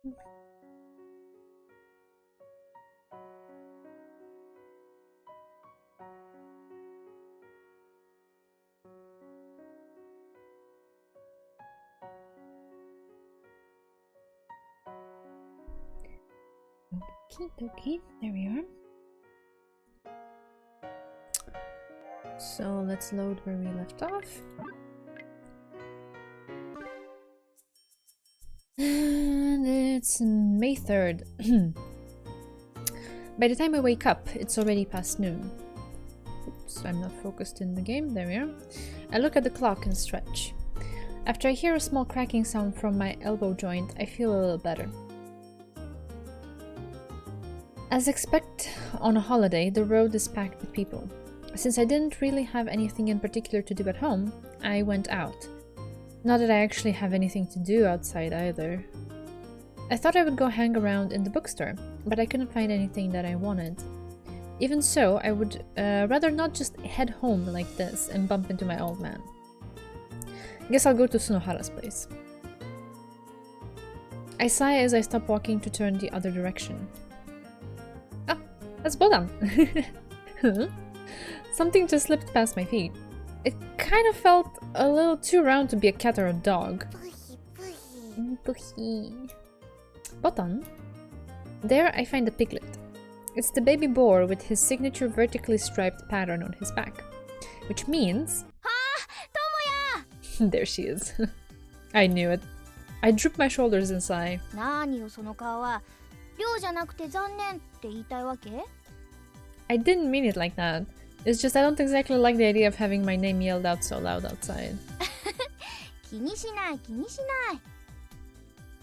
Okie dokie, there we are. So let's load where we left off. And it's May 3rd. By the time I wake up, it's already past noon. Oops, I'm not focused in the game. There we are. I look at the clock and stretch. After I hear a small cracking sound from my elbow joint, I feel a little better. As expected on a holiday, the road is packed with people. Since I didn't really have anything in particular to do at home, I went out. Not that I actually have anything to do outside either. I thought I would go hang around in the bookstore, but I couldn't find anything that I wanted. Even so, I would rather not just head home like this and bump into my old man. Guess I'll go to Sunohara's place. I sigh as I stop walking to turn the other direction. Ah, that's Bodan! Something just slipped past my feet. It kind of felt a little too round to be a cat or a dog. Botan. There I find a piglet. It's the baby boar with his signature vertically striped pattern on his back. Which means... There she is. I knew it. I droop my shoulders and sigh. I didn't mean it like that. It's just I don't exactly like the idea of having my name yelled out so loud outside.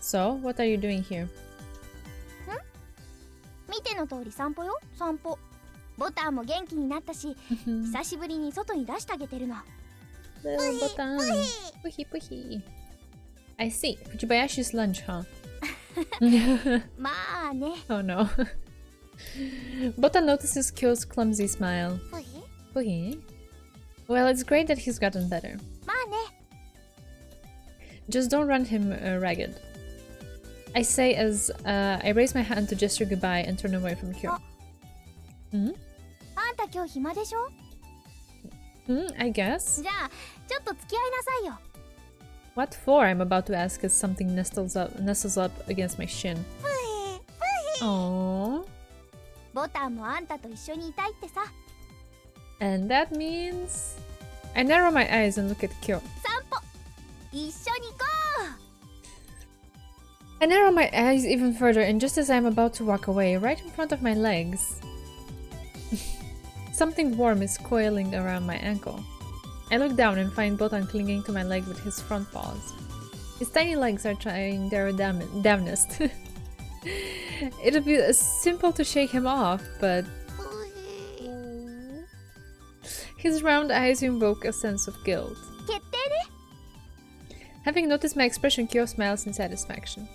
So, what are you doing here? Little Botan. Puhi puhi. I see. Fujibayashi's lunch, huh? Oh no. Botan notices Kyou's clumsy smile. Puhi? Well, it's great that he's gotten better. Just don't run him ragged. I say as I raise my hand to gesture goodbye and turn away from Kyou. I guess. What for? I'm about to ask as something nestles up against my shin. Aww. And that means... I narrow my eyes and look at Kyou. I narrow my eyes even further, and just as I'm about to walk away, right in front of my legs, something warm is coiling around my ankle. I look down and find Botan clinging to my leg with his front paws. His tiny legs are trying their damnedest. It'd be simple to shake him off, but... His round eyes invoke a sense of guilt. Having noticed my expression, Kyou smiles in satisfaction.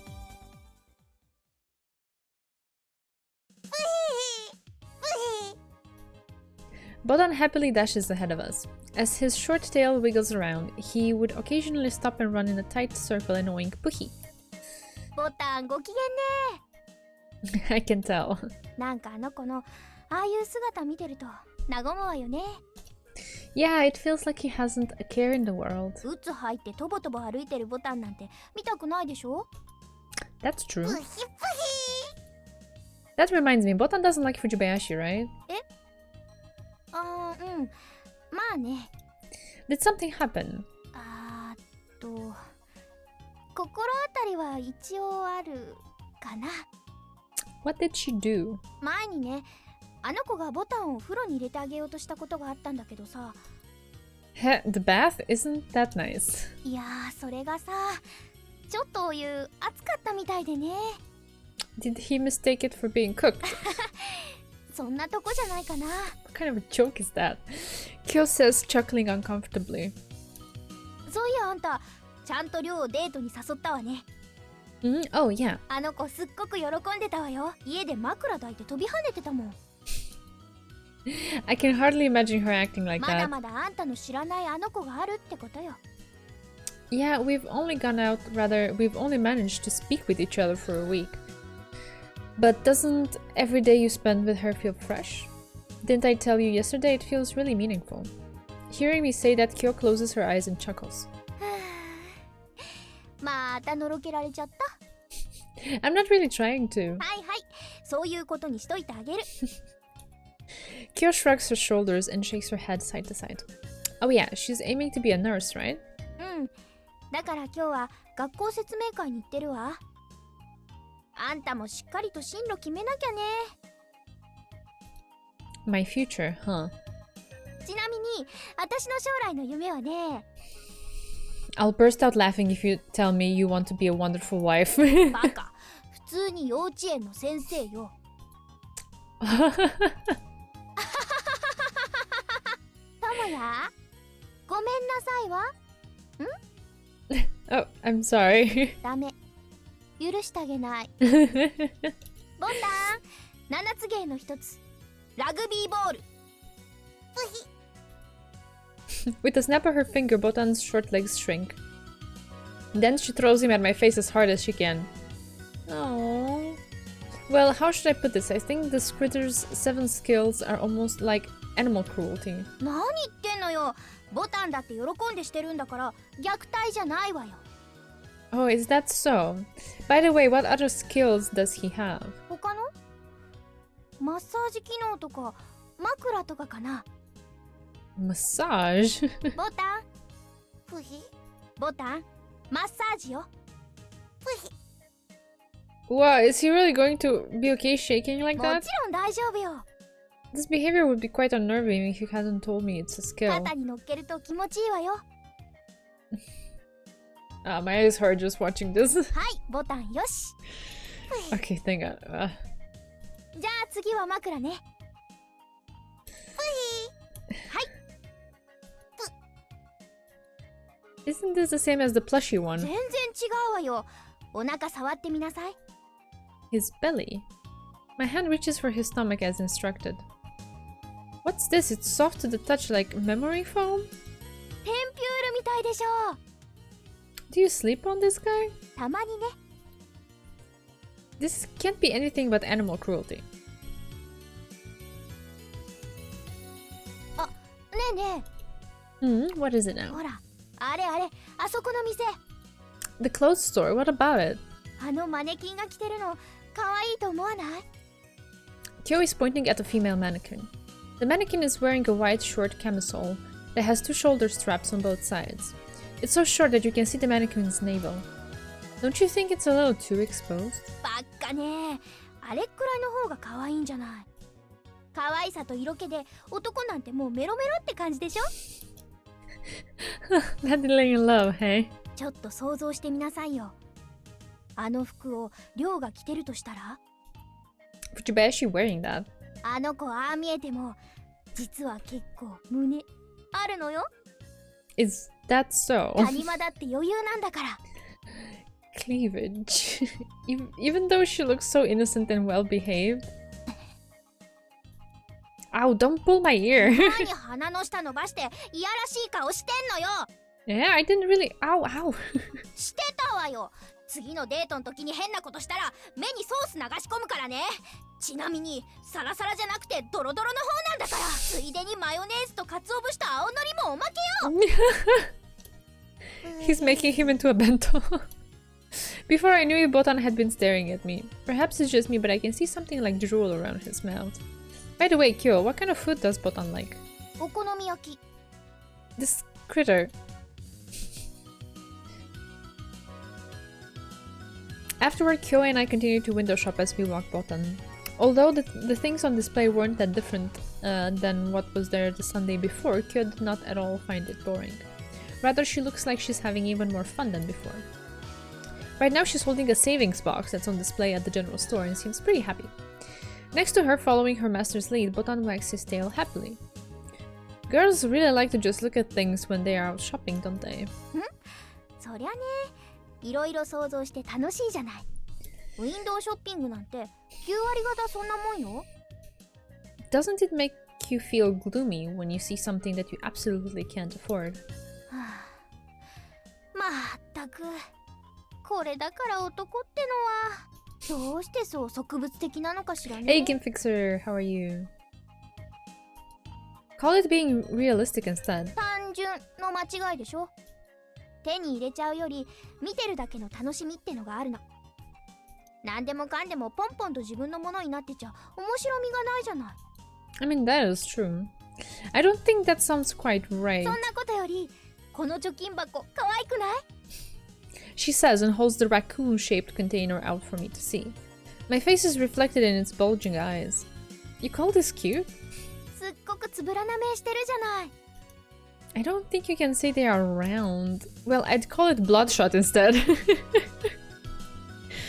Botan happily dashes ahead of us. As his short tail wiggles around, he would occasionally stop and run in a tight circle and wink Puhi. I can tell. Yeah, it feels like he hasn't a care in the world. That's true. That reminds me, Botan doesn't like Fujibayashi, right? Did something happen? What did she do? The bath? Isn't that nice? Did he mistake it for being cooked? What kind of a joke is that? Kyou says, chuckling uncomfortably. Oh yeah. I can hardly imagine her acting like that. Yeah, we've only managed to speak with each other for a week. But doesn't every day you spend with her feel fresh? Didn't I tell you yesterday it feels really meaningful? Hearing me say that, Kyou closes her eyes and chuckles. またのろけられちゃった。 I'm not really trying to. はいはい、そういうことにしといてあげる。 Kyou shrugs her shoulders and shakes her head side to side. Oh yeah, she's aiming to be a nurse, right? うん。だから今日は学校説明会に行ってるわ。あんたもしっかりと進路決めなきゃね。 My future, huh? ちなみに私の将来の夢はね。 I'll burst out laughing if you tell me you want to be a wonderful wife. バカ。普通に幼稚園の先生よ。ともや、ごめんなさいわ。 Oh, I'm sorry. ダメ。許してあげない。ボタン、7つ芸の一つ。ラグビーボール。 With a snap of her finger, Botan's short legs shrink. Then she throws him at my face as hard as she can. Oh. Well, how should I put this? I think this critter's 7 skills are almost like animal cruelty. 何言ってんのよ。ボタンだって喜んでしてるんだから虐待じゃないわよ。 Oh, is that so? By the way, what other skills does he have? 他のマッサージ機能とか枕とかかな。 Massage? ボタン、ふひ。ボタン、マッサージよ。ふひ。 Wow, is he really going to be okay shaking like も that? ちろん大丈夫よ。 This behavior would be quite unnerving if you hadn't told me it's a skill. 肩に乗っけると気持ちいいわよ。 My eyes hurt just watching this. はい、ボタンよし。 Okay, thank God. じゃあ次は枕ね。ふひ。はい。 Isn't this the same as the plushy 全 one? 然違うわよ。お腹触ってみなさい。 His belly. My hand reaches for his stomach as instructed. What's this? It's soft to the touch like memory foam? テンピュールみたいでしょ。 Do you sleep on this guy? たまにね。 This can't be anything but animal cruelty. あ、ねえね What is it え。 now? ほら、あれあれ、あそこの店。 The clothes store, what about it? あのマネキンが着てるの、可愛いと思わない？ Kyou is pointing at a female mannequin. The mannequin is wearing a white short camisole that has 2 shoulder straps on both sides. It's so short that you can see the mannequin's navel. Don't you think it's a little too exposed? ばっかね。あれくらいの方が可愛いんじゃない。可愛さと色気で男なんてもうメロメロって感じでしょ。 Madly in love, hey? ちょっと想像してみなさいよ。あの服を亮が着てるとしたら、 Would you be actually wearing that? あの子ああ見えても実は結構胸あるのよ。 Is that so? 谷間だって余裕なんだから。 Cleavage. Even though she looks so innocent and well behaved. Ow, don't pull my ear. 何鼻の下伸ばしていやらしい顔してんのよ。 Yeah, I didn't really. Ow, ow. してたわよ。次のデートの時に変なことしたら目にソース流し込むからね。ちなみにサラサラじゃなくてドロドロの方なんだから。ついでにマヨネーズと鰹節と青のりもおまけよ。 He's making him into a bento. Before I knew it, Botan had been staring at me. Perhaps it's just me, but I can see something like drool around his mouth. By the way, Kyou, what kind of food does Botan like? お好み焼き。 This critter. Afterward, Kyou and I continued to window shop as we walked Botan. Although the things on display weren't that different than what was there the Sunday before, Kyou did not at all find it boring. Rather, she looks like she's having even more fun than before. Right now, she's holding a savings box that's on display at the general store and seems pretty happy. Next to her, following her master's lead, Botan wags his tail happily. Girls really like to just look at things when they are out shopping, don't they? そりゃね、いろいろ想像して楽しいじゃない。ウィンドウショッピングなんて9割方そんなもんよ。 Doesn't it make you feel gloomy when you see something that you absolutely can't afford? はあ、まあったくこれだから男ってのはどうしてそう植物的なのかしらね。 Hey, Game Fixer, how are you? Call it being realistic instead. 単純の間違いでしょ。手に入れちゃうより見てるだけの楽しみってのがあるの。何でもかんでもポンポンと自分のものになってちゃ面白みがないじゃない。 I mean, that is true. I don't think that sounds quite right. そんなことよりこの貯金箱可愛くない？ She says and holds the raccoon-shaped container out for me to see. My face is reflected in its bulging eyes. You call this cute? すっごくつぶらな目してるじゃない。 I don't think you can say they are round. Well, I'd call it bloodshot instead.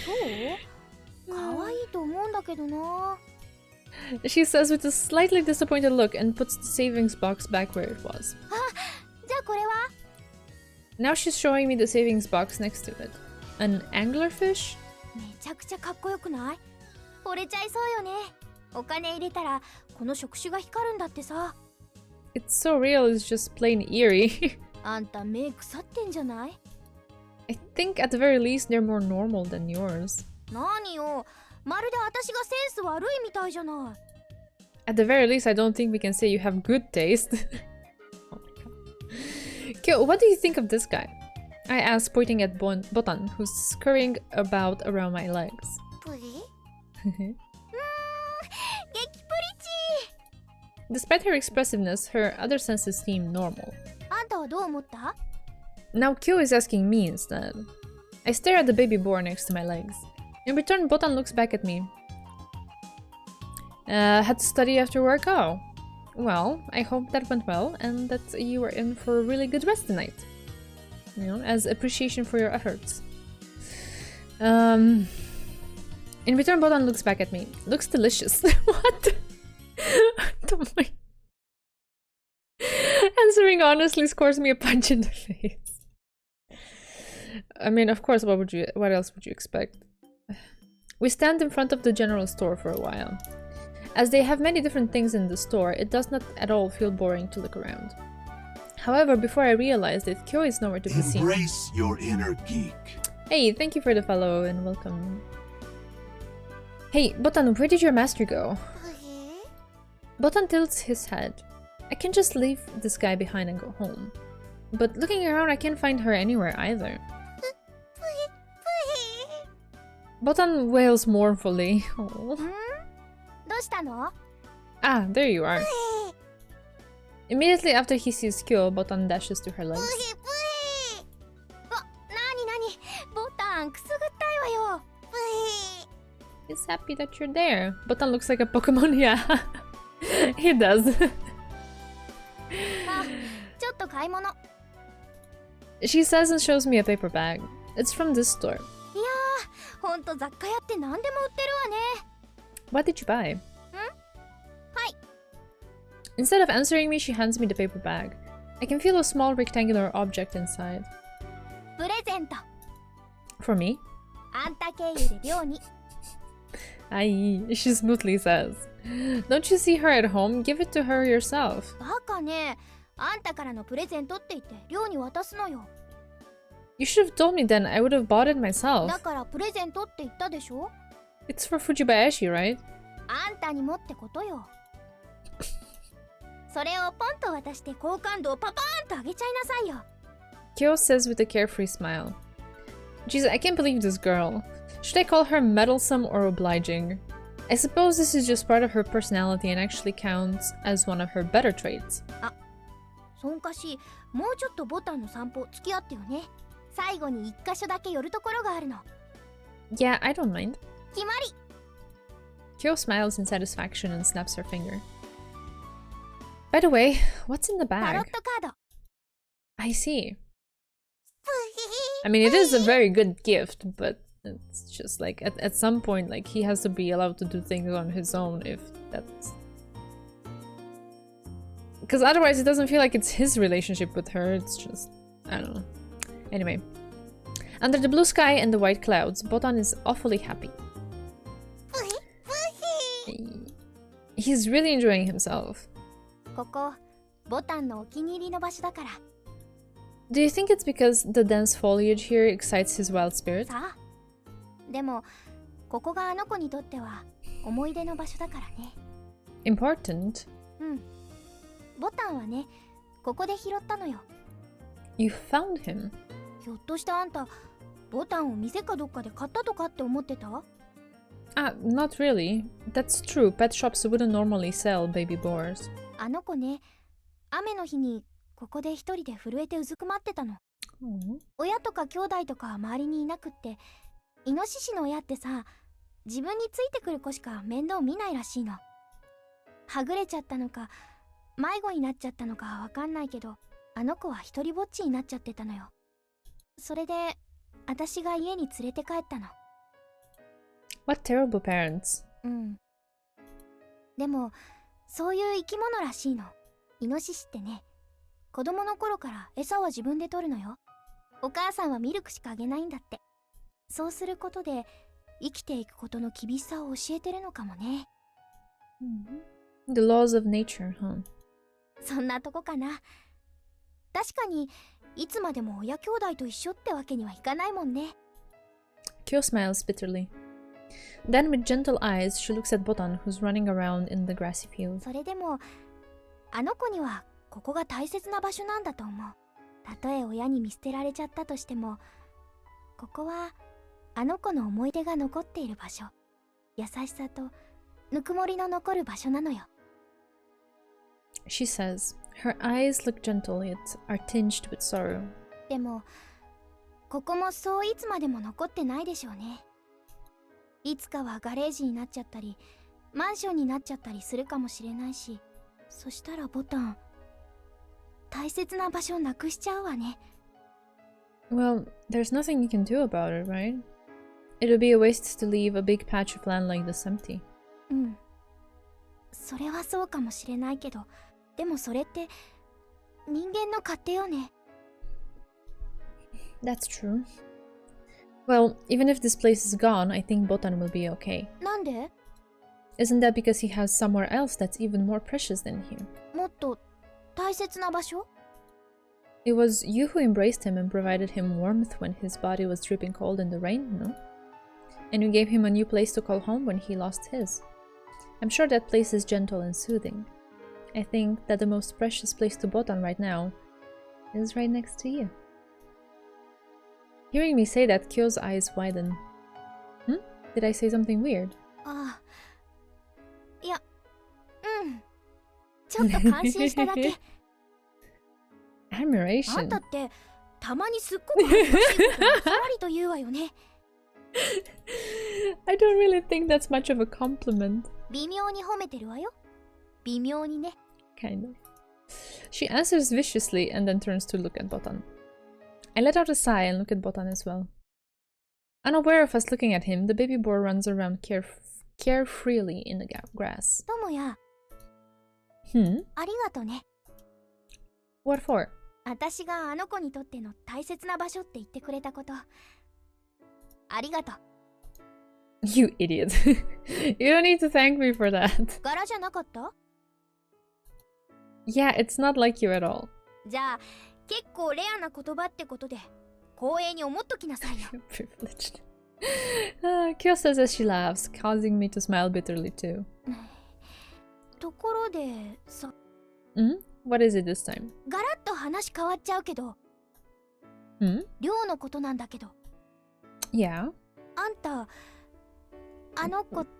そう？可愛いと思うんだけどな。 She says with a slightly disappointed look and puts the savings box back where it was. じゃあこれは？ Now she's showing me the savings box next to it. An anglerfish? めちゃくちゃかっこよくない？惚れちゃいそうよね。お金入れたらこの触手が光るんだってさ。 It's so real, it's just plain eerie. あんた目腐ってんじゃない？ I think at the very least they're more normal than yours. 何よ、まるで私がセンス悪いみたいじゃない。 At the very least, I don't think we can say you have good taste. Oh my god. Kyou, what do you think of this guy? I asked, pointing at Botan, who's scurrying about around my legs. プリ？激プリチ Despite her expressiveness, her other senses seem normal. あんたはどう思った？ Now Kyou is asking me instead. I stare at the baby boar next to my legs. In return, Botan looks back at me. Had to study after work? Oh. Well, I hope that went well and that you were in for a really good rest tonight. You know, as appreciation for your efforts. In return, Botan looks back at me. Looks delicious. What? What the Answering honestly scores me a punch in the face. I mean, of course, what else would you expect? We stand in front of the general store for a while. As they have many different things in the store, it does not at all feel boring to look around. However, before I realized it, Kyou is nowhere to be seen. Embrace your inner geek. Hey, thank you for the follow and welcome. Hey, Botan, where did your master go? Botan tilts his head. I can't just leave this guy behind and go home. But looking around, I can't find her anywhere either. Botan wails mournfully. Oh. どうしたの？ Ah, there you are. Immediately after he sees Kyou, Botan dashes to her legs. なになに、ボタンくすぐったいわよ。 He's happy that you're there. Botan looks like a Pokemon, yeah. He does. あ、ちょっと買い物。 She says and shows me a paper bag. It's from this store. いやー、ほんと雑貨屋って何でも売ってるわね。 What did you buy? はい。 Instead of answering me, she hands me the paper bag. I can feel a small rectangular object inside. プレゼント。 For me? あんた経由で寮に。 Aye, she smoothly says. Don't you see her at home? Give it to her yourself. バカね。あんたからのプレゼントって言って寮に渡すのよ。 You should have told me then. I would have bought it だ myself. からプレゼントって言ったでしょ。 It's for Fujibayashi, right? あんたにもってことよ。それをポンと渡して好感度をパパーンと上げちゃいなさいよ。 Kyou says with a carefree smile. Jeez, I can't believe this girl. Should I call her meddlesome or obliging? I suppose this is just part of her personality and actually counts as one of her better traits. そんかし、もうちょっとボタンの散歩付き合ってよね。最後に一箇所だけ寄るところがあるの。 Yeah, I don't mind. 決まり。 Kyou smiles in satisfaction and snaps her finger. By the way, what's in the タロッ bag? トカード。 I see. I mean, it is a very good gift, but it's just like at some point, like he has to be allowed to do things on his own if that's... Because otherwise it doesn't feel like it's his relationship with her, it's just... I don't know. Anyway. Under the blue sky and the white clouds, Botan is awfully happy. He's really enjoying himself. ここ、ボタンのお気に入りの場所だから。Do you think it's because the dense foliage here excites his wild spirit? さあでもここがあの子にとっては思い出の場所だからね。 Important? うんボタンはねここで拾ったのよ。 You found him? ひょっとしてあんたボタンを店かどっかで買ったとかって思ってた？ Ah, not really. That's true. Pet shops wouldn't normally sell baby boars. あの子ね雨の日にここで一人で震えてうずくまってたの。 Oh. 親とか兄弟とか周りにいなくってイノシシの親ってさ自分についてくる子しか面倒見ないらしいの。はぐれちゃったのか迷子になっちゃったのかわかんないけどあの子は一人ぼっちになっちゃってたのよ。それで私が家に連れて帰ったの。 What terrible parents. うんでもそういう生き物らしいの。イノシシってね子供の頃から餌は自分で取るのよ。お母さんはミルクしかあげないんだって。そうすることで生きていくことの厳しさを教えてるのかもね。 The laws of nature, huh? そんなとこかな。確かにいつまでも親兄弟と一緒ってわけにはいかないもんね。 Kyo smiles bitterly. Then, with gentle eyes, she looks at Botan, who's running around in the grassy field. それでもあの子にはここが大切な場所なんだと思う。たとえ親に見捨てられちゃったとしてもここはあの子の思い出が残っている場所。優しさとぬくもりの残る場所なのよ。 She says. Her eyes look gentle yet are tinged with sorrow. でもここもそういつまでも残ってないでしょうね。いつかはガレージになっちゃったりマンションになっちゃったりするかもしれないし、そしたらボタン大切な場所をなくしちゃうわね。 Well, there's nothing you can do about it, right? It would be a waste to leave a big patch of land like this empty. うんそれはそうかもしれないけどでもそれって人間の勝手よね。 That's true. Well, even if this place is gone, I think Botan will be okay. なんで？ Isn't that because he has somewhere else that's even more precious than here? もっと大切な場所？ It was you who embraced him and provided him warmth when his body was dripping cold in the rain, no? And you gave him a new place to call home when he lost his. I'm sure that place is gentle and soothing. I think that the most precious place to Botan right now is right next to you. Hearing me say that, Kyo's eyes widen. Did I say something weird? ああいやちょっと感心しただけ。あん Admiration. たってたまにすっごく恥ずかしいことをさらりと言うわよね。 I don't really think that's much of a compliment. 微妙に褒めてるわよ。微妙にね。 Kind of. She answers viciously and then turns to look at Botan. I let out a sigh and look at Botan as well. Unaware of us looking at him, the baby boar runs around carefreely in the grass. ともや、 Hmm? ありがとね。 What for? 私があの子にとっての大切な場所って言ってくれたこと。ありがとう。 You idiot. You don't need to thank me for that. 柄じゃなかった？ Yeah, it's not like you at all. じゃあ、結構レアな言葉ってことで、光栄に思っときなさいよ。Privileged. Kyo says as she laughs, causing me to smile bitterly too. ところでさ、 What is it this time? ガラッと話変わっちゃうけど、 寮のことなんだけど、 Yeah? あんた、あの子と、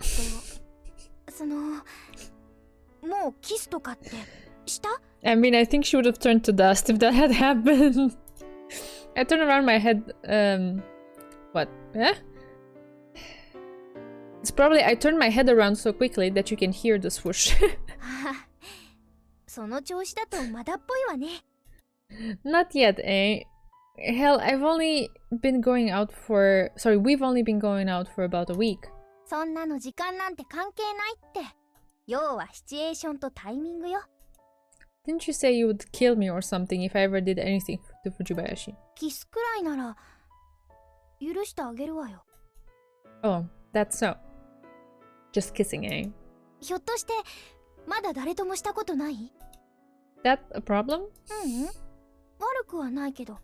もうキスとかってした？ I mean, I think she would have turned to dust if that had happened. I turn around my head, what? Eh? It's probably I turned my head around so quickly that you can hear the swoosh. その調子だとまだっぽいわね。 Not yet, eh? Hell, we've only been going out for about a week. そんなの時間なんて関係ないって。要はシチュエーションとタイミングよ。 Didn't you say you would kill me or something if I ever did anything to Fujibayashi? キスくらいなら許してあげるわよ。 Oh, that's so. Just kissing, eh? ひょっとしてまだ誰ともしたことない？ That a problem? ううん。悪くはないけど。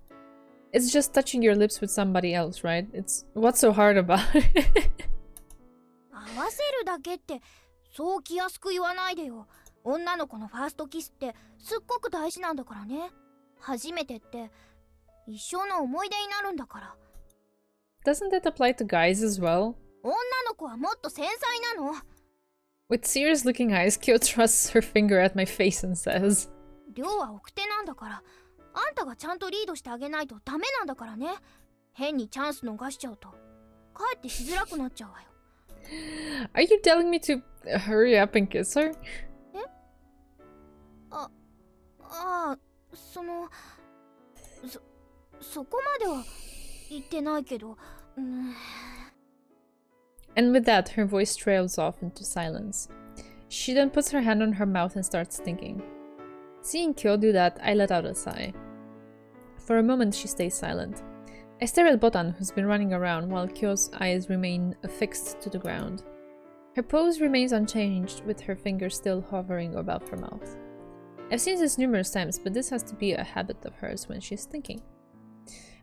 It's just touching your lips with somebody else, right? It's what's so hard about it? 合わせるだけってそう気安く言わないでよ。女の子のファーストキスってすっごく大事なんだからね。初めてって一生の思い出になるんだから。 Doesn't that apply to guys as well? 女の子はもっと繊細なの。 With serious looking eyes, Kyo thrusts her finger at my face and says, 亮は奥手なんだから、あんたがちゃんとリードしてあげないとダメなんだからね。変にチャンス逃しちゃうとかえってしづらくなっちゃうわよ。 Are you telling me to hurry up and kiss her? ああ、そこまでは言ってないけど、And with that, her voice trails off into silence. She then puts her hand on her mouth and starts thinking. Seeing Kyo do that, I let out a sigh. For a moment, she stays silent. I stare at Botan, who's been running around, while Kyo's eyes remain affixed to the ground. Her pose remains unchanged, with her fingers still hovering above her mouth. I've seen this numerous times, but this has to be a habit of hers when she's thinking.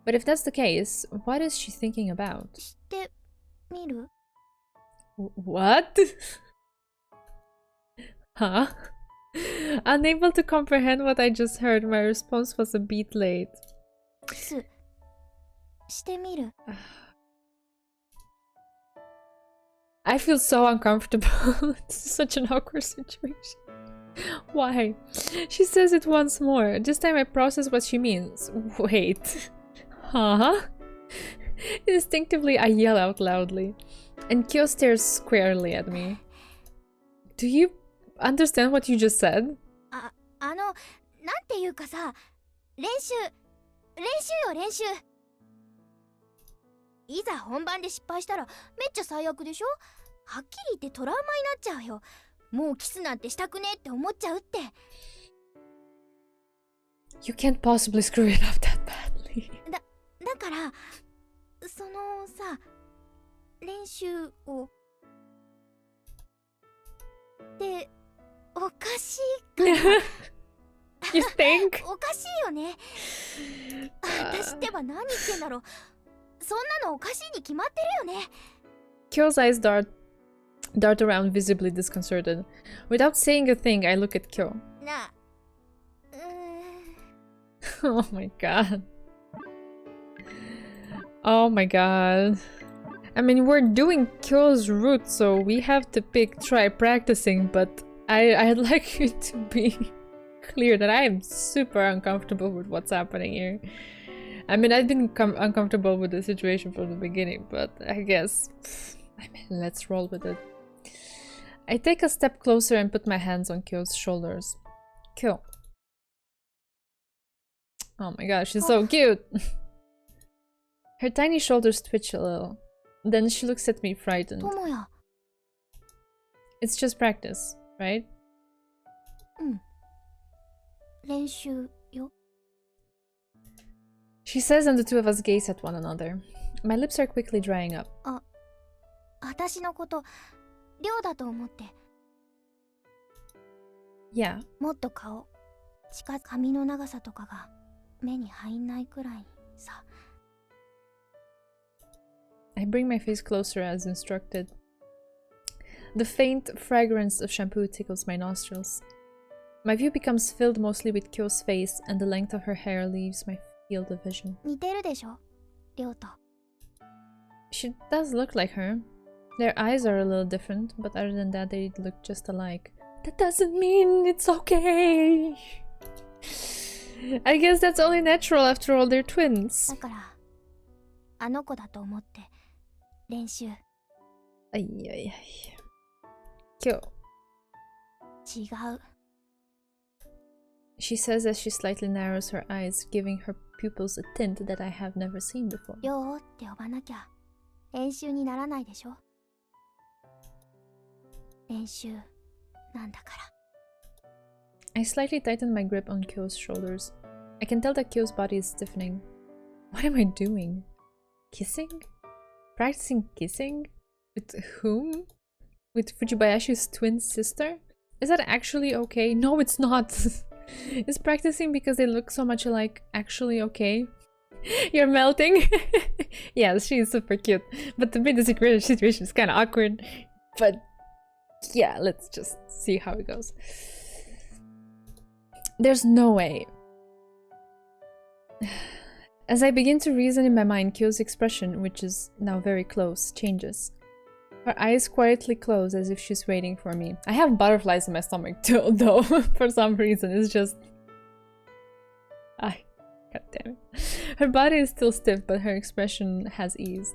But if that's the case, what is she thinking about? してみる？ What? Huh? Unable to comprehend what I just heard, my response was a beat late. してみる。 I feel so uncomfortable. This is such an awkward situation. Why? She says it once more. This time I process what she means. Wait. Huh? Instinctively, I yell out loudly. And Kyo stares squarely at me. Do you understand what you just said? なんていうかさ、練習よ練習。いざ本番で失敗したらめっちゃ最悪でしょ。はっきり言ってトラウマになっちゃうよ。もうキスなんてしたくねって思っちゃうって。 You can't possibly screw it up that badly. だからそのさ、練習をっておかしいかな。 You think? おかしいよね。私ってば何言ってんだろう。そんなのおかしいに決まってるよね。 Kyo's eyes dart around, visibly disconcerted. Without saying a thing, I look at Kyo. なあ、Oh my god. Oh my god. I mean, we're doing Kyo's route, so we have to try practicing, but I'd like you to be clear that I am super uncomfortable with what's happening here. I mean, I've been uncomfortable with the situation from the beginning, but I guess... I mean, let's roll with it. I take a step closer and put my hands on Kyo's shoulders. Kyo. Oh my gosh, she's so cute! Her tiny shoulders twitch a little. Then she looks at me frightened. 友也。 It's just practice, right? 練習よ。 She says, and the two of us gaze at one another. My lips are quickly drying up. 私のこと亮だと思って。 Yeah. もっと顔、髪の長さとかが目に入んないくらいにさ。 I bring my face closer as instructed. The faint fragrance of shampoo tickles my nostrils. My view becomes filled mostly with Kyo's face, and the length of her hair leaves my field of vision. 似てるでしょ、亮と。 She does look like her. Their eyes are a little different, but other than that, they look just alike. That doesn't mean it's okay. I guess that's only natural after all, they're twins. だからあの子だと思って練習。 Ay, ay, ay. Kyo. 違う。 She says as she slightly narrows her eyes, giving her pupils a tint that I have never seen before. 亮って呼ばなきゃ練習にならないでしょ。練習なんだから。 I slightly tighten my grip on Kyo's shoulders. I can tell that Kyo's body is stiffening. What am I doing? Kissing? Practicing kissing? With whom? With Fujibayashi's twin sister? Is that actually okay? No, it's not. Is practicing because they look so much alike actually okay? You're melting? Yes, she's super cute. But to be the situation is kind of awkward. But yeah, let's just see how it goes. There's no way. As I begin to reason in my mind, Kyou's expression, which is now very close, changes. Her eyes quietly close as if she's waiting for me. I have butterflies in my stomach too, though, for some reason. It's just... God damn it. Her body is still stiff, but her expression has ease.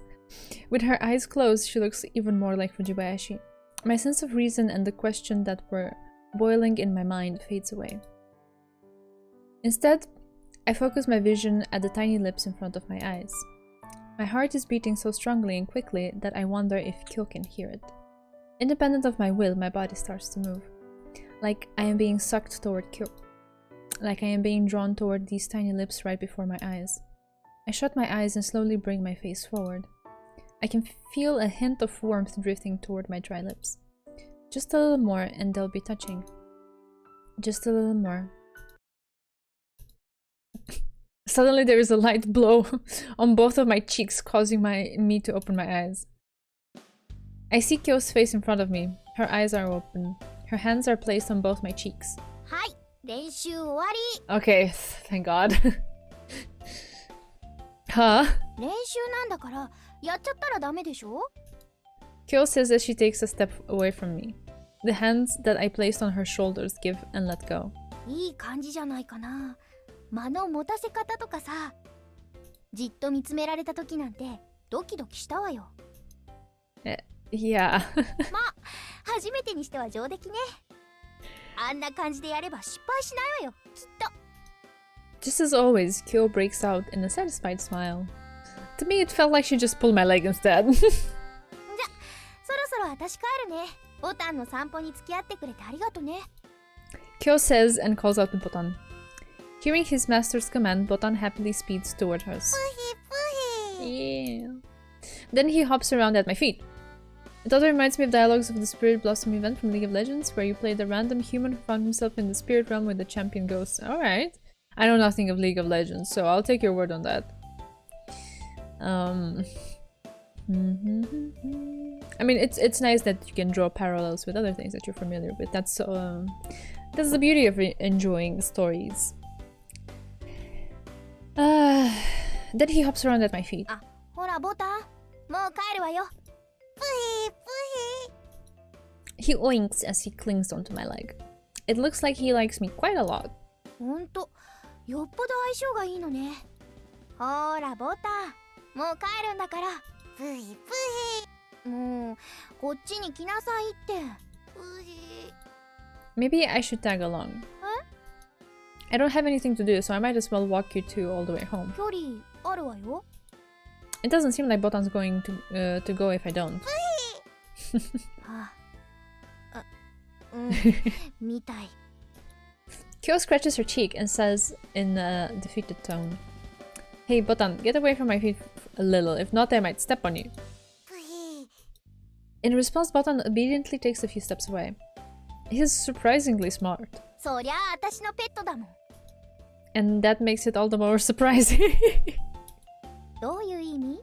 With her eyes closed, she looks even more like Fujibayashi. My sense of reason and the question that were boiling in my mind fades away. Instead, I focus my vision at the tiny lips in front of my eyes. My heart is beating so strongly and quickly that I wonder if Kyou can hear it. Independent of my will, my body starts to move. Like I am being sucked toward Kyou. Like I am being drawn toward these tiny lips right before my eyes. I shut my eyes and slowly bring my face forward. I can feel a hint of warmth drifting toward my dry lips. Just a little more and they'll be touching. Just a little more. Suddenly there is a light glow on both of my cheeks, causing me to open my eyes. I see Kyou's face in front of me. Her eyes are open. Her hands are placed on both my cheeks. Hi, 練習終わり. Okay, thank God. Huh? 練習なんだからやっちゃったらダメでしょ? Kyou says as she takes a step away from me. The hands that I placed on her shoulders give and let go. いい感じじゃないかな。間の持たせ方とかさ、じっと見つめられた時なんてドキドキしたわよ。Yeah. まあ、初めてにしては上出来ね。あんな感じでやれば失敗しないわよ、きっと。Just as always, Kyou breaks out in a satisfied smile. To me, it felt like she just pulled my leg instead. じゃ、そろそろ私帰るね。ボタンの散歩に付き合ってくれてありがとね。Kyou says and calls out to Botan. Hearing his master's command, Botan happily speeds toward us. Yeah. Then he hops around at my feet. It also reminds me of dialogues of the Spirit Blossom event from League of Legends, where you played a random human who found himself in the spirit realm with the champion ghost. Alright. I know nothing of League of Legends, so I'll take your word on that. I mean, it's nice that you can draw parallels with other things that you're familiar with. That's the beauty of enjoying stories. Then he hops around at my feet. あ、ほらボタン、もう帰るわよ。He oinks as he clings onto my leg. It looks like he likes me quite a lot. ほんと、よっぽど相性がいいのね。ほらボタン、もう帰るんだから。もう、こっちに来なさいって。Maybe I should tag along. I don't have anything to do, so I might as well walk you two all the way home. 距離あるわよ。It doesn't seem like Botan's going to go if I don't. はあ、みたい。Kyou scratches her cheek and says in a defeated tone, "Hey Botan, get away from my feet a little, if not I might step on you." In response, Botan obediently takes a few steps away. He's surprisingly smart. そりゃあ私のペットだもん。And that makes it all the more surprising. どういう意味?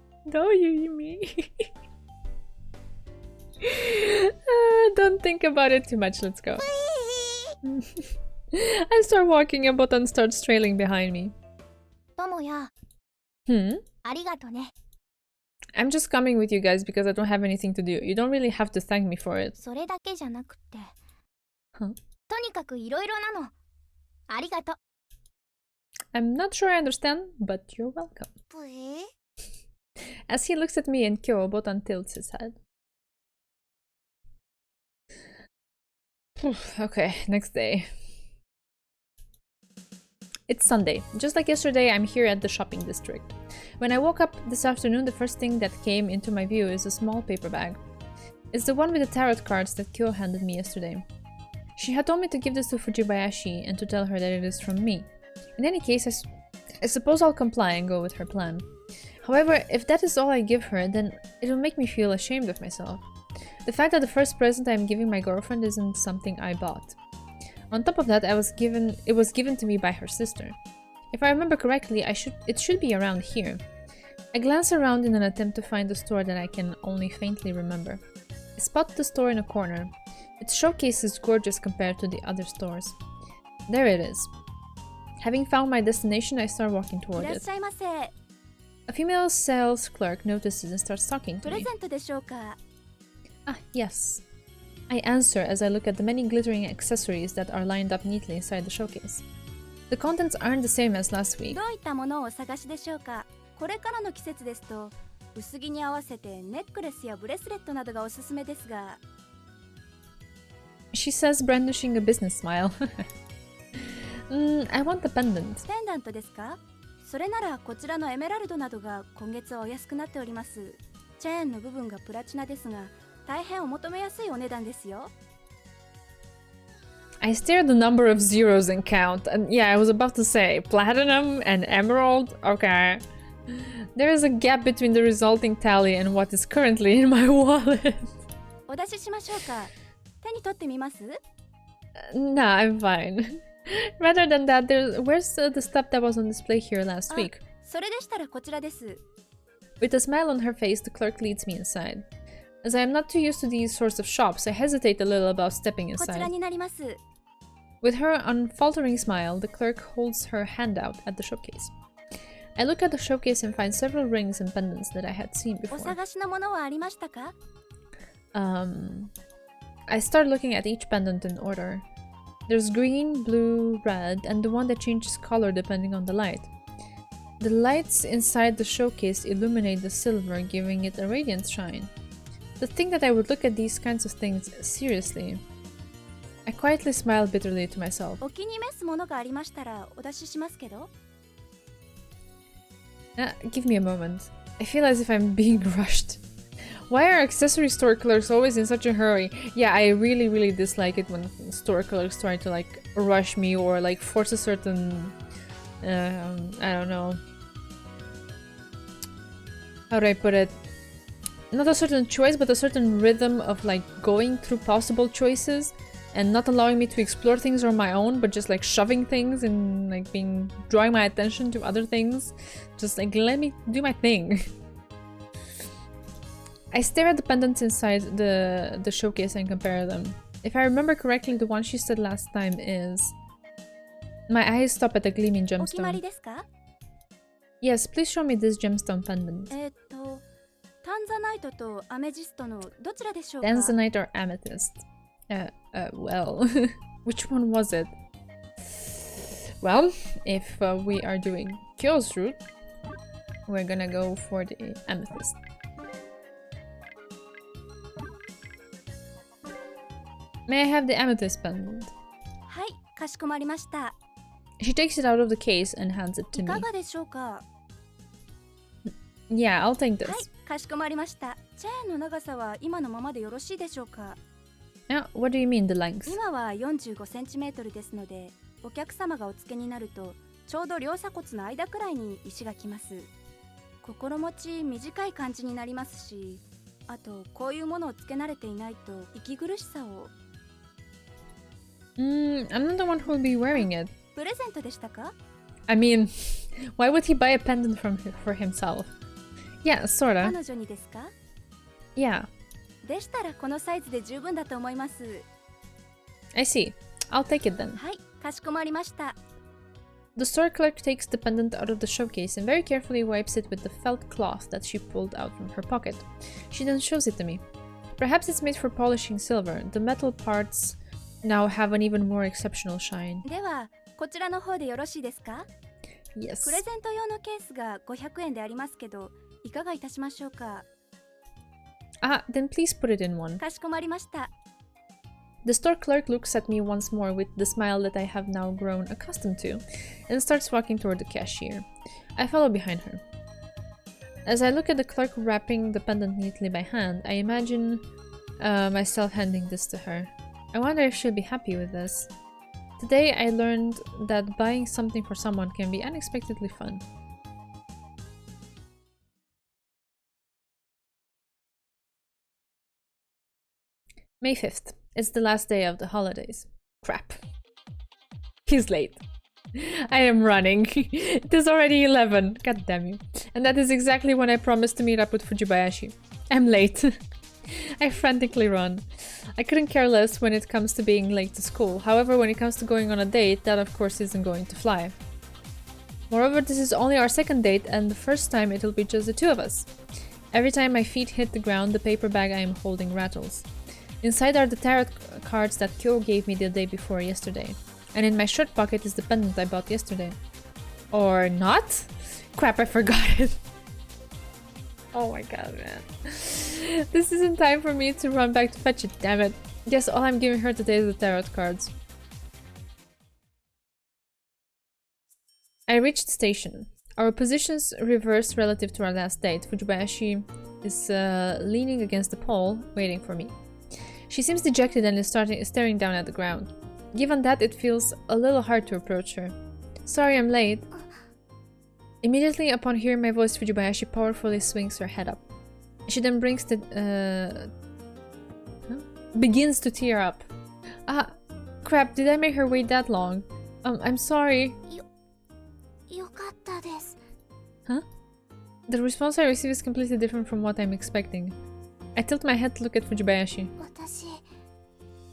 Don't think about it too much, let's go. I start walking and Botan starts trailing behind me. ともや。ありがとね。I'm just coming with you guys because I don't have anything to do. You don't really have to thank me for it. それだけじゃなくて。Huh? とにかくいろいろなの。ありがと。I'm not sure I understand, but you're welcome. As he looks at me and Kyou, Botan tilts his head. Okay, next day. It's Sunday. Just like yesterday, I'm here at the shopping district. When I woke up this afternoon, the first thing that came into my view is a small paper bag. It's the one with the tarot cards that Kyou handed me yesterday. She had told me to give this to Fujibayashi and to tell her that it is from me. In any case, I suppose I'll comply and go with her plan. However, if that is all I give her, then it will make me feel ashamed of myself. The fact that the first present I am giving my girlfriend isn't something I bought. On top of that, it was given to me by her sister. If I remember correctly, it should be around here. I glance around in an attempt to find the store that I can only faintly remember. I spot the store in a corner. Its showcase is gorgeous compared to the other stores. There it is. Having found my destination, I start walking toward it. A female sales clerk notices and starts talking to me. Ah, yes. I answer as I look at the many glittering accessories that are lined up neatly inside the showcase. The contents aren't the same as last week. どういったものをお探しでしょうか。これからの季節ですと、薄着に合わせてネックレスやブレスレットなどがおすすめですが。She says, brandishing a business smile. I want the pendant. ペンダントですか？それならこちらのエメラルドなどが今月はお安くなっております。チェーンの部分がプラチナですが、大変お求めやすいお値段ですよ。I stare at the number of zeros and count, and yeah, I was about to say, platinum and emerald? Okay. There is a gap between the resulting tally and what is currently in my wallet. お出ししましょうか。手に取ってみます？ Nah, I'm fine. Rather than that, where's the stuff that was on display here last week? それでしたらこちらです。 With a smile on her face, the clerk leads me inside. As I am not too used to these sorts of shops, I hesitate a little about stepping こちら inside. になります。 With her unfaltering smile, the clerk holds her hand out at the showcase. I look at the showcase and find several rings and pendants that I had seen お before. 探しのものはありましたか？ I start looking at each pendant in order. There's green, blue, red, and the one that changes color depending on the light. The lights inside the showcase illuminate the silver, giving it a radiant shine. To think that I would look at these kinds of things seriously. I quietly smile bitterly to myself. お気に召すものがありましたらお出ししますけど。Give me a moment. I feel as if I'm being rushed. Why are accessory store clerks always in such a hurry? Yeah, I really dislike it when store clerks try to like rush me or like force a certain I don't know, how do I put it, not a certain choice but a certain rhythm of like going through possible choices and not allowing me to explore things on my own, but just like shoving things and like drawing my attention to other things. Just like let me do my thing. I stare at the pendants inside the showcase and compare them. If I remember correctly, the one she said last time is... My eyes stop at a gleaming お決まり gemstone. ですか？ Yes, please show me this gemstone pendant. タンザナイトとアメジストのどちらでしょうか？ Tanzanite or amethyst? Well, which one was it? Well, if we are doing Kyou's route, we're gonna go for the amethyst. May I have the amethyst pendant? はい、かしこまりました。 She takes it out of the case and hands it い to か me. がでしょうか？ Yeah, I'll take はい this.、かしこまりました。チェーンの長さは今のままでよろしいでしょうか？ What do you mean, the length? 今は45センチメートルですので、お客様がお付けになるとちょうど両鎖骨の間くらいに石がきます。心持ち短い感じになりますし、あとこういうものをつけ慣れていないと息苦しさを。I'm not the one who will be wearing it. プレゼントでしたか？ I mean, why would he buy a pendant for himself? Yeah, 彼 sorta. 女にですか？ Yeah, でしたらこのサイズで十分だと思います。 I see. I'll take it then. はい、かしこまりました。 The store clerk takes the pendant out of the showcase and very carefully wipes it with the felt cloth that she pulled out from her pocket. She then shows it to me. Perhaps it's made for polishing silver. The metal parts now have an even more exceptional shine. ではこちらの方でよろしいですか？ Yes. プレゼント用のケースが500円でありますけど、いかがいたしましょうか？ Then please put it in one. かしこまりました。 The store clerk looks at me once more with the smile that I have now grown accustomed to, and starts walking toward the cashier. I follow behind her. As I look at the clerk wrapping the pendant neatly by hand, I imagine myself handing this to her. I wonder if she'll be happy with this. Today I learned that buying something for someone can be unexpectedly fun. May 5th. It's the last day of the holidays. Crap. He's late. I am running. It is already 11. God damn you. And that is exactly when I promised to meet up with Fujibayashi. I'm late. I frantically run. I couldn't care less when it comes to being late to school. However, when it comes to going on a date, that of course isn't going to fly. Moreover, this is only our second date and the first time it'll be just the two of us. Every time my feet hit the ground, the paper bag I am holding rattles. Inside are the tarot cards that Kyou gave me the day before yesterday. And in my shirt pocket is the pendant I bought yesterday. Or not? Crap, I forgot it. Oh my god, man. This isn't time for me to run back to fetch it, damn it. Guess all I'm giving her today is the tarot cards. I reached the station. Our positions reversed relative to our last date. Fujibayashi is leaning against the pole, waiting for me. She seems dejected and is staring down at the ground. Given that, it feels a little hard to approach her. Sorry I'm late. Immediately upon hearing my voice, Fujibayashi powerfully swings her head up. She then begins to tear up. Ah, crap, did I make her wait that long? I'm sorry. Huh? The response I receive is completely different from what I'm expecting. I tilt my head to look at Fujibayashi.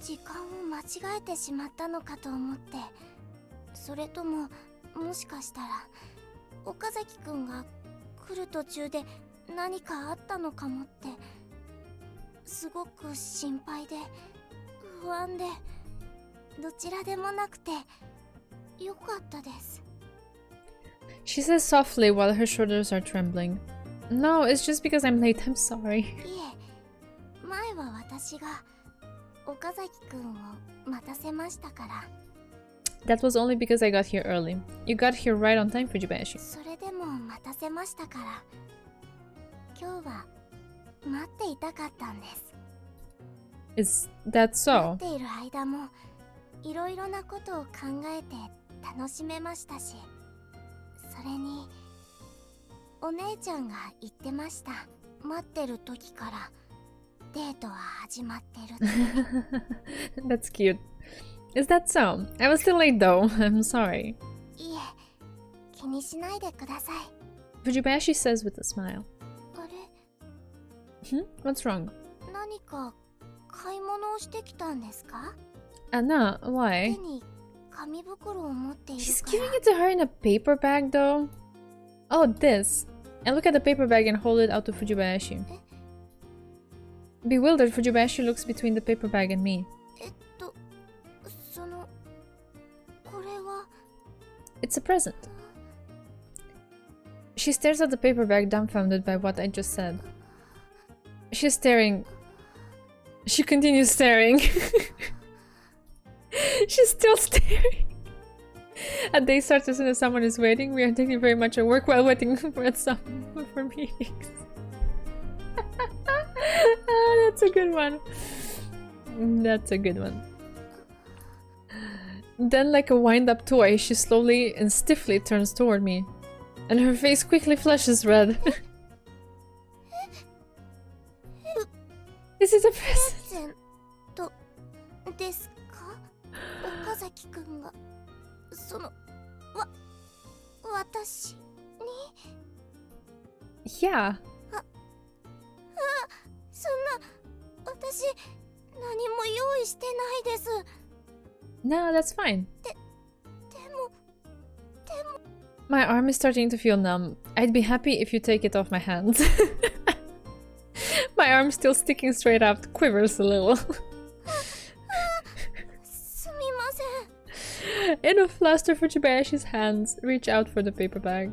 時間を間違えてしまったのかと思って、それとももしかしたら岡崎くんが来る途中で何かあったのかもって、すごく心配で不安で、どちらでもなくてよかったです。 She says softly while her shoulders are trembling. No, it's just because I'm late. I'm sorry. いえ、前は私が 岡崎くんを待たせましたから。 That was only because I got here early. You got here right on time, Fujibayashi. それでも待たせましたから。今日は待っていたかったんです。 Is that so? 待っている間もいろいろなことを考えて楽しめましたし、それにお姉ちゃんが言ってました。待ってる時から That's cute. Is that so? I was still late though. I'm sorry. Fujibayashi says with a smile. What's wrong? Anna, why? He's giving it to her in a paper bag though? Oh, this. And look at the paper bag and hold it out to Fujibayashi. Bewildered, Fujibayashi looks between the paper bag and me. It's a present. She stares at the paper bag, dumbfounded by what I just said. She's staring. She continues staring. She's still staring. A day starts as soon as someone is waiting. We are taking very much at work while waiting for meetings. Oh, that's a good one. That's a good one. Then, like a wind-up toy, she slowly and stiffly turns toward me. And her face quickly flushes red. This is a present. Yeah. No, that's fine. My arm is starting to feel numb. I'd be happy if you take it off my hands. My arm still sticking straight up quivers a little. In a fluster, Fujibayashi's hands reach out for the paper bag.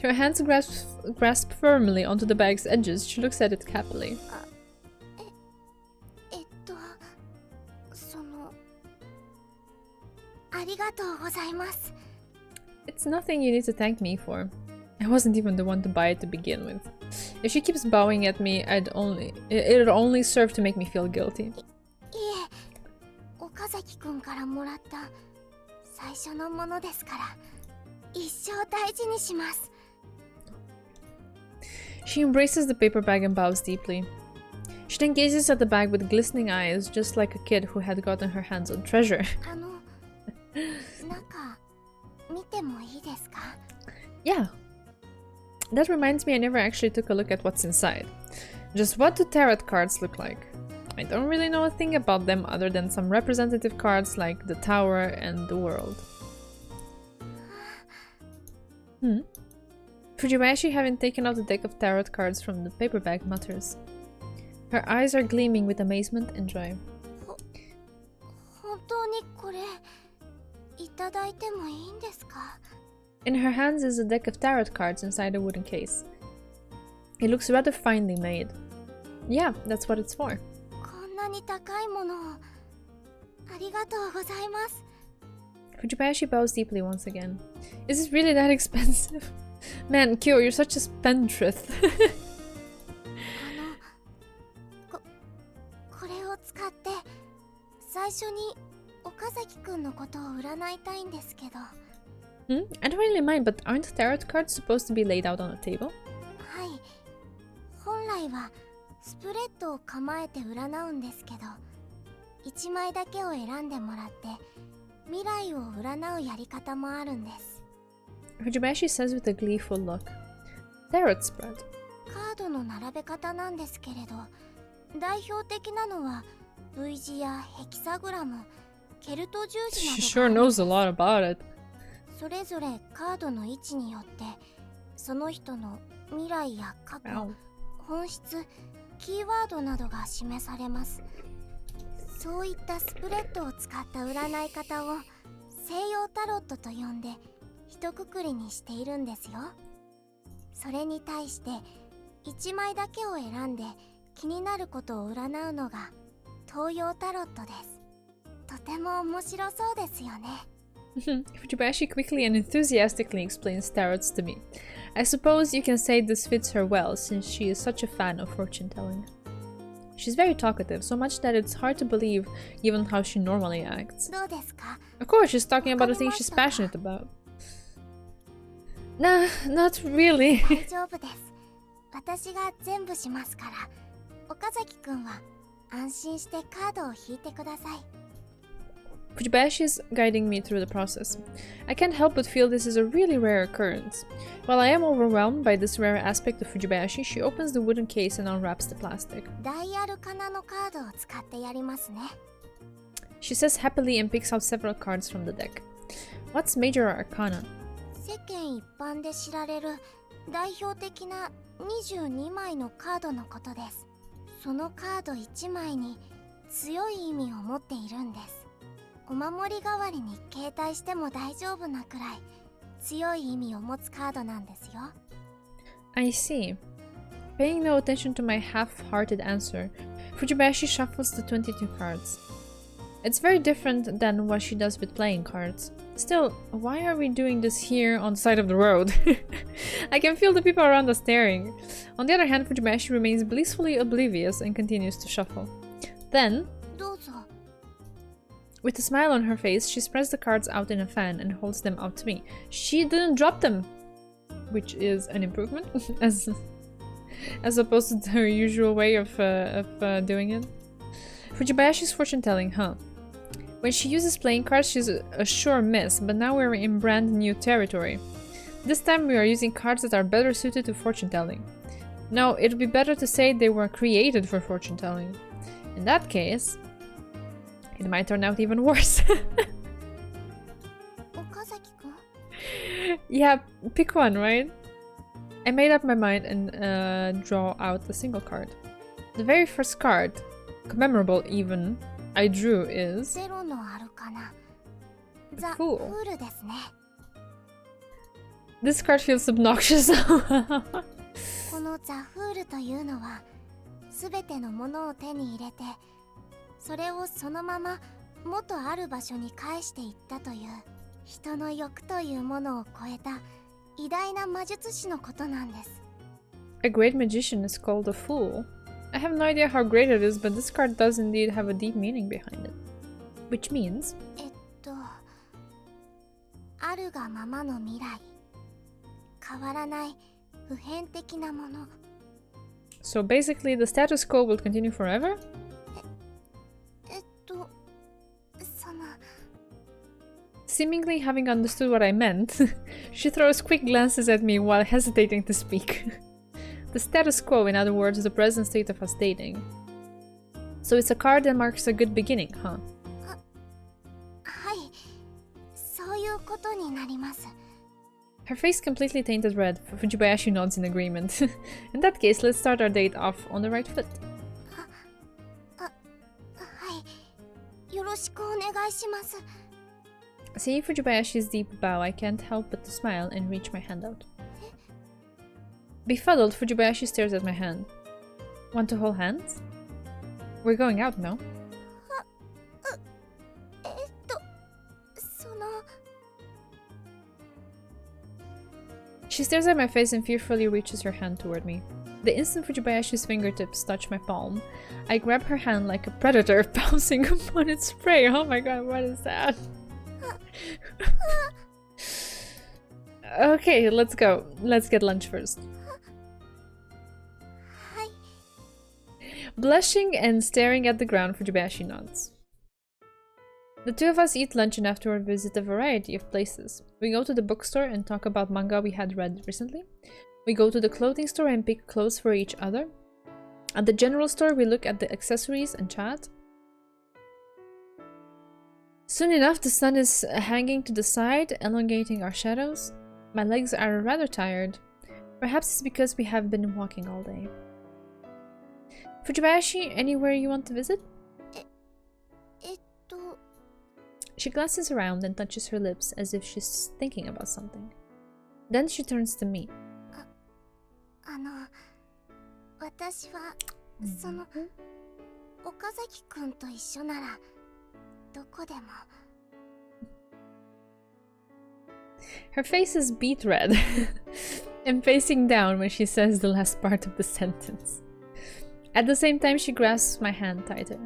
Her hands grasp firmly onto the bag's edges. She looks at it happily. It's nothing you need to thank me for. I wasn't even the one to buy it to begin with. If she keeps bowing at me, it'd only serve to make me feel guilty. She embraces the paper bag and bows deeply. She then gazes at the bag with glistening eyes, just like a kid who had gotten her hands on treasure. 中見てもいいですか？ Yeah. That reminds me, I never actually took a look at what's inside. Just what do tarot cards look like? I don't really know a thing about them other than some representative cards like the Tower and the World. Fujibayashi, having taken out the deck of tarot cards from the paper bag, mutters. Her eyes are gleaming with amazement and joy. 本当にこれいただいてもいいんですか？ In her hands is a deck of tarot cards inside a wooden case. It looks rather finely made. Yeah, that's what it's for. こんなに高いものをありがとうございます。 Fujibayashi bows deeply once again. Is it really that expensive? Man, Kyou, you're such a spendthrift. これを使って最初に岡崎くんのことを占いたいんですけど。I don't really mind, but aren't tarot cards supposed to be laid out on a table? はい。本来はスプレッドを構えて占うんですけど、1枚だけを選んでもらって未来を占うやり方もあるんです。Fujibayashi says with a gleeful look. Tarot spread. カードの並べ方なんですけれど、代表的なのは V 字やヘキサグラム、ケルト十字など She sure knows a lot about it. それぞれカードの位置によってその人の未来や過去、本質、キーワードなどが示されます。そういったスプレッドを使った占い方を西洋タロットと呼んで一括りにしているんですよ。それに対して1枚だけを選んで気になることを占うのが東洋タロットです。とても面白そうですよね。Fujibayashi quickly and enthusiastically explains tarots to me. I suppose you can say this fits her well, since she is such a fan of fortune-telling. She's very talkative, so much that it's hard to believe given how she normally acts. どうですか? Of course, she's talking about a thing she's passionate about. Nah, not really. 大丈夫です。私が全部しますから、岡崎くんは安心してカードを引いてください。Fujibayashi is guiding me through the process. I can't help but feel this is a really rare occurrence. While I am overwhelmed by this rare aspect of Fujibayashi, she opens the wooden case and unwraps the plastic. ダイアルカナのカードを使ってやりますね。She says happily and picks out several cards from the deck. What's Major Arcana? 世間一般で知られる代表的な22枚のカードのことです。そのカード1枚に強い意味を持っているんです。お守り代わりに携帯しても大丈夫なくらい強い意味を持つカードなんですよ。I see. Paying no attention to my half-hearted answer, Fujibayashi shuffles the 22 cards. It's very different than what she does with playing cards. Still, why are we doing this here on the side of the road? I can feel the people around us staring. On the other hand, Fujibayashi remains blissfully oblivious and continues to shuffle. Then, どうぞ。with a smile on her face, she spreads the cards out in a fan and holds them out to me. She didn't drop them! Which is an improvement, as opposed to her usual way of doing it. Fujibayashi's fortune-telling, huh? When she uses playing cards, she's a sure miss, but now we're in brand new territory. This time we are using cards that are better suited to fortune-telling. No, it would be better to say they were created for fortune-telling. In that case, it might turn out even worse. 岡崎くん? Yeah, pick one, right? I made up my mind and draw out a single card. The very first card, commemorable even, I drew is... ゼロのアルカナ。ザ・フ Fool. ールですね。This card feels obnoxious. このザ・フールというのは、すべてのものを手に入れて、それをそのまま元ある場所に返していったという人の欲というものを超えた偉大な魔術師のことなんです。A great magician is called a fool. I have no idea how great it is, but this card does indeed have a deep meaning behind it. Which means... あるがままの未来。変わらない普遍的なもの。So basically the status quo will continue forever? その... Seemingly having understood what I meant, she throws quick glances at me while hesitating to speak. The status quo, in other words, the present state of us dating. So it's a card that marks a good beginning, huh? はい、そういうことになります。 Her face completely tainted red. Fujibayashi nods in agreement. In that case, let's start our date off on the right foot. はい、よろしくお願いします。 Seeing Fujibayashi's deep bow, I can't help but to smile and reach my hand out. Befuddled, Fujibayashi stares at my hand. Want to hold hands? We're going out, no? その She stares at my face and fearfully reaches her hand toward me. The instant Fujibayashi's fingertips touch my palm, I grab her hand like a predator, pouncing upon its prey. Oh my god, what is that? Okay, let's go. Let's get lunch first. はい、 Blushing and staring at the ground, Fujibayashi nods. The two of us eat lunch and afterward visit a variety of places. We go to the bookstore and talk about manga we had read recently. We go to the clothing store and pick clothes for each other. At the general store, we look at the accessories and chat. Soon enough, the sun is hanging to the side, elongating our shadows. My legs are rather tired. Perhaps it's because we have been walking all day. Fujibayashi, anywhere you want to visit? えっと She glances around and touches her lips as if she's thinking about something. Then she turns to me. 私はその岡崎くんと一緒ならどこでも Her face is beet red and facing down when she says the last part of the sentence. At the same time, she grasps my hand tighter.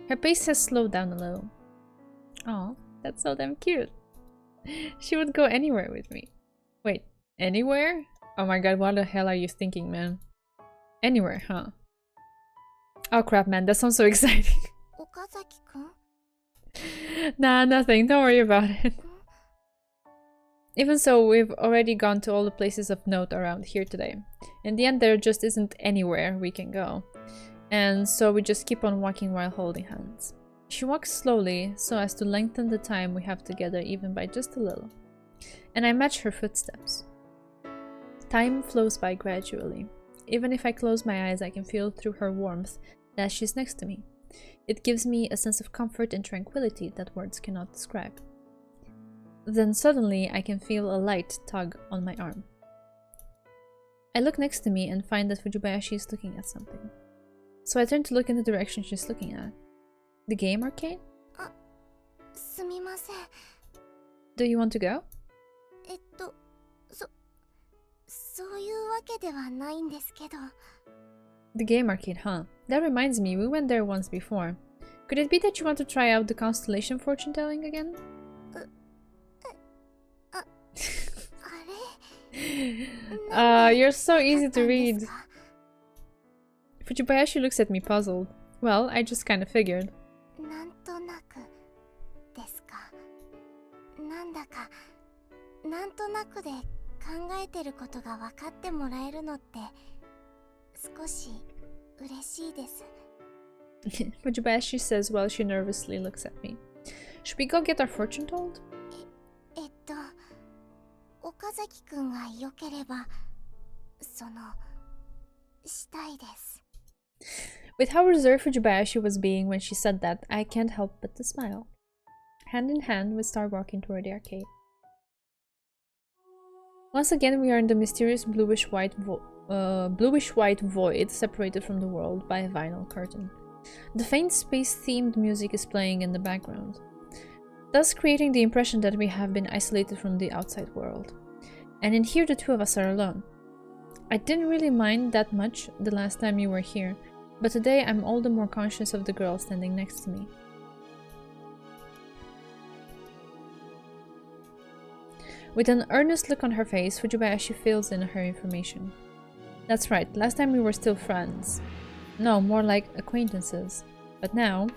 Her pace has slowed down a little. Aw, that's so damn cute. She would go anywhere with me. Wait, anywhere? Oh my god, what the hell are you thinking, man? Anywhere, huh? Oh crap, man, that sounds so exciting. 岡崎くん Nah, nothing, don't worry about it. Even so, we've already gone to all the places of note around here today. In the end, there just isn't anywhere we can go. And so we just keep on walking while holding hands. She walks slowly, so as to lengthen the time we have together even by just a little. And I match her footsteps. Time flows by gradually. Even if I close my eyes, I can feel through her warmth that she's next to me. It gives me a sense of comfort and tranquility that words cannot describe. Then suddenly, I can feel a light tug on my arm. I look next to me and find that Fujibayashi is looking at something. So I turn to look in the direction she's looking at. The game arcade? すみません Do you want to go? そういうわけではないんですけど The game arcade, huh? That reminds me, we went there once before. Could it be that you want to try out the constellation fortune telling again? あれ You're so easy to read. Fujibayashi looks at me puzzled. Well, I just kind of figured. なんとなくですかなんだかなんとなくで考えてることが分かってもらえるのって少し嬉しいです Fujibayashi says while she nervously looks at me. Should we go get our fortune told? 岡崎くんが良ければしたいです With how reserved Fujibayashi was being when she said that, I can't help but to smile. Hand in hand, we start walking toward the arcade. Once again, we are in the mysterious bluish-white void separated from the world by a vinyl curtain. The faint space-themed music is playing in the background, thus creating the impression that we have been isolated from the outside world. And in here, the two of us are alone. I didn't really mind that much the last time you were here, but today I'm all the more conscious of the girl standing next to me. With an earnest look on her face, Fujibayashi fills in her information. That's right, last time we were still friends. No, more like acquaintances. But now...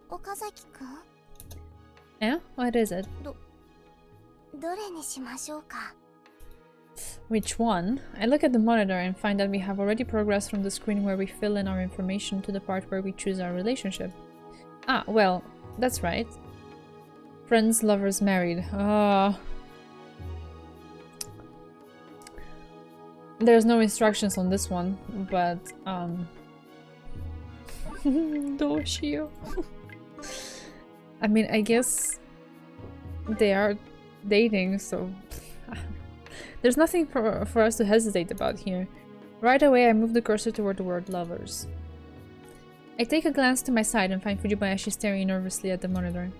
岡崎くん Yeah? What is it? どれにしましょうか? Which one? I look at the monitor and find that we have already progressed from the screen where we fill in our information to the part where we choose our relationship. Ah, well, that's right. Friends, lovers, married. There's no instructions on this one, but Doshio. I mean, I guess they are dating, so there's nothing for us to hesitate about here. Right away, I move the cursor toward the word lovers. I take a glance to my side and find Fujibayashi staring nervously at the monitor.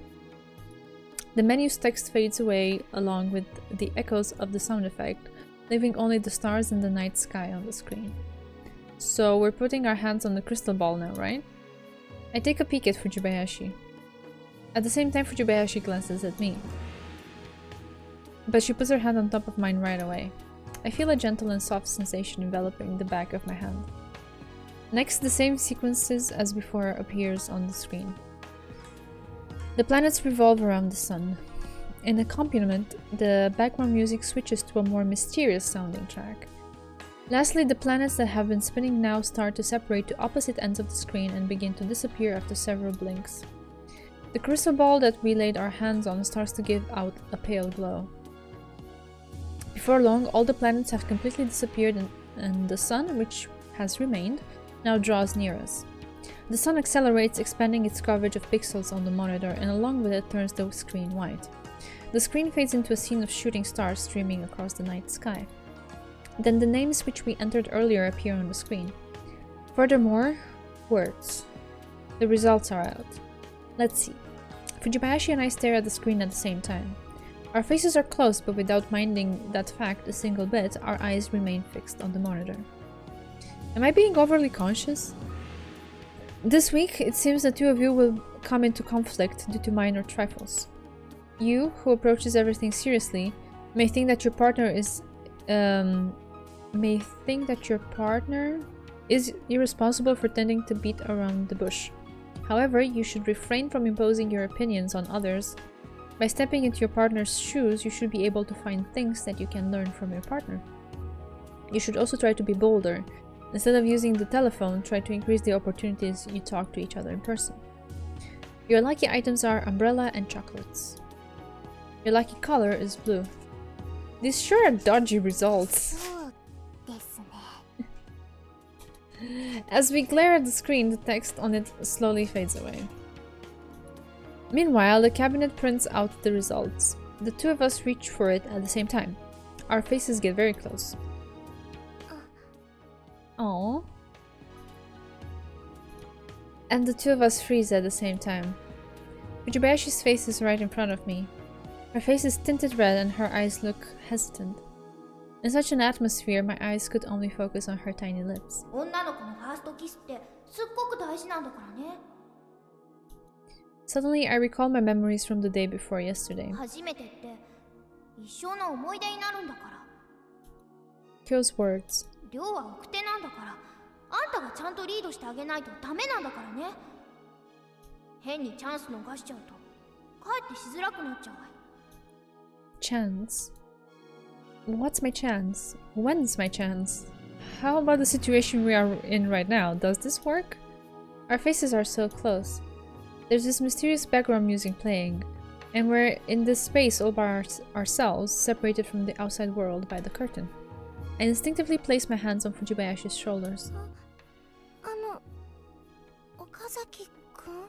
The menu's text fades away along with the echoes of the sound effect, leaving only the stars and the night sky on the screen. So we're putting our hands on the crystal ball now, right? I take a peek at Fujibayashi. At the same time, Fujibayashi glances at me. But she puts her hand on top of mine right away. I feel a gentle and soft sensation enveloping the back of my hand. Next, the same sequences as before appears on the screen. The planets revolve around the sun. In accompaniment, the background music switches to a more mysterious sounding track. Lastly, the planets that have been spinning now start to separate to opposite ends of the screen and begin to disappear after several blinks. The crystal ball that we laid our hands on starts to give out a pale glow. Before long, all the planets have completely disappeared and the sun, which has remained, now draws near us. The sun accelerates, expanding its coverage of pixels on the monitor, and along with it turns the screen white. The screen fades into a scene of shooting stars streaming across the night sky. Then the names which we entered earlier appear on the screen. Furthermore, words. The results are out. Let's see. Fujibayashi and I stare at the screen at the same time. Our faces are close, but without minding that fact a single bit, our eyes remain fixed on the monitor. Am I being overly conscious? This week, it seems the two of you will come into conflict due to minor trifles. You, who approaches everything seriously, may think that your partner is irresponsible for tending to beat around the bush. However, you should refrain from imposing your opinions on others. By stepping into your partner's shoes, you should be able to find things that you can learn from your partner. You should also try to be bolder. Instead of using the telephone, try to increase the opportunities you talk to each other in person. Your lucky items are umbrella and chocolates. Your lucky color is blue. These sure are dodgy results. As we glare at the screen, the text on it slowly fades away. Meanwhile, the cabinet prints out the results. The two of us reach for it at the same time. Our faces get very close. Aww. And the two of us freeze at the same time. Fujibayashi's face is right in front of me. Her face is tinted red and her eyes look hesitant. In such an atmosphere, my eyes could only focus on her tiny lips. 女の子のファーストキスってすっごく大事なんだからね。 Suddenly, I recall my memories from the day before yesterday. 初めてって一生の思い出になるんだから。 Kyou's words. 亮は奥手なんだから、あんたがちゃんとリードしてあげないとダメなんだからね。変にチャンス逃しちゃうと、帰ってしづらくなっちゃうわよ。 Chance? What's my chance? When's my chance? How about the situation we are in right now? Does this work? Our faces are so close. There's this mysterious background music playing, and we're in this space all by ourselves, separated from the outside world by the curtain. I instinctively place my hands on Fujibayashi's shoulders. 岡崎くん?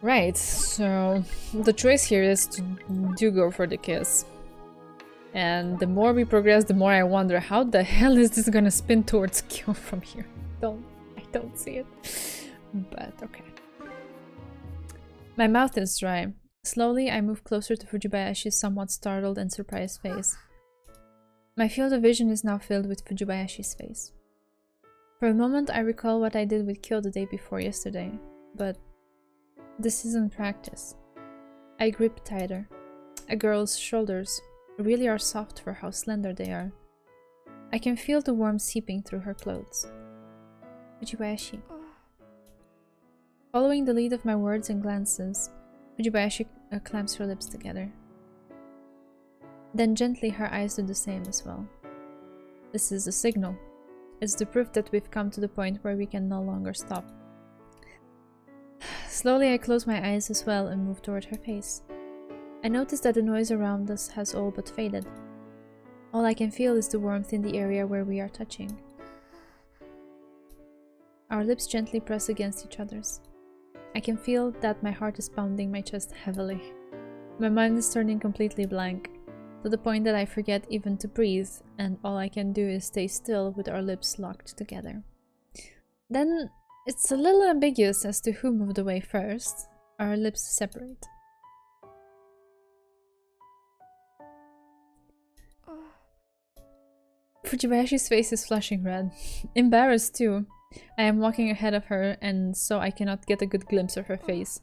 Right, so the choice here is to go for the kiss. And the more we progress, the more I wonder how the hell is this gonna spin towards Kyou from here? I don't see it. But okay. My mouth is dry. Slowly, I move closer to Fujibayashi's somewhat startled and surprised face. My field of vision is now filled with Fujibayashi's face. For a moment, I recall what I did with Kyou the day before yesterday, but this isn't practice. I grip tighter. A girl's shoulders really are soft for how slender they are. I can feel the warmth seeping through her clothes. Fujibayashi. Following the lead of my words and glances, Fujibayashi clamps her lips together. Then gently her eyes do the same as well. This is a signal. It's the proof that we've come to the point where we can no longer stop. Slowly I close my eyes as well and move toward her face. I notice that the noise around us has all but faded. All I can feel is the warmth in the area where we are touching. Our lips gently press against each other's. I can feel that my heart is pounding my chest heavily. My mind is turning completely blank, to the point that I forget even to breathe, and all I can do is stay still with our lips locked together. Then, it's a little ambiguous as to who moved away first. Our lips separate. Fujibayashi's face is flushing red. Embarrassed too. I am walking ahead of her, and so I cannot get a good glimpse of her face.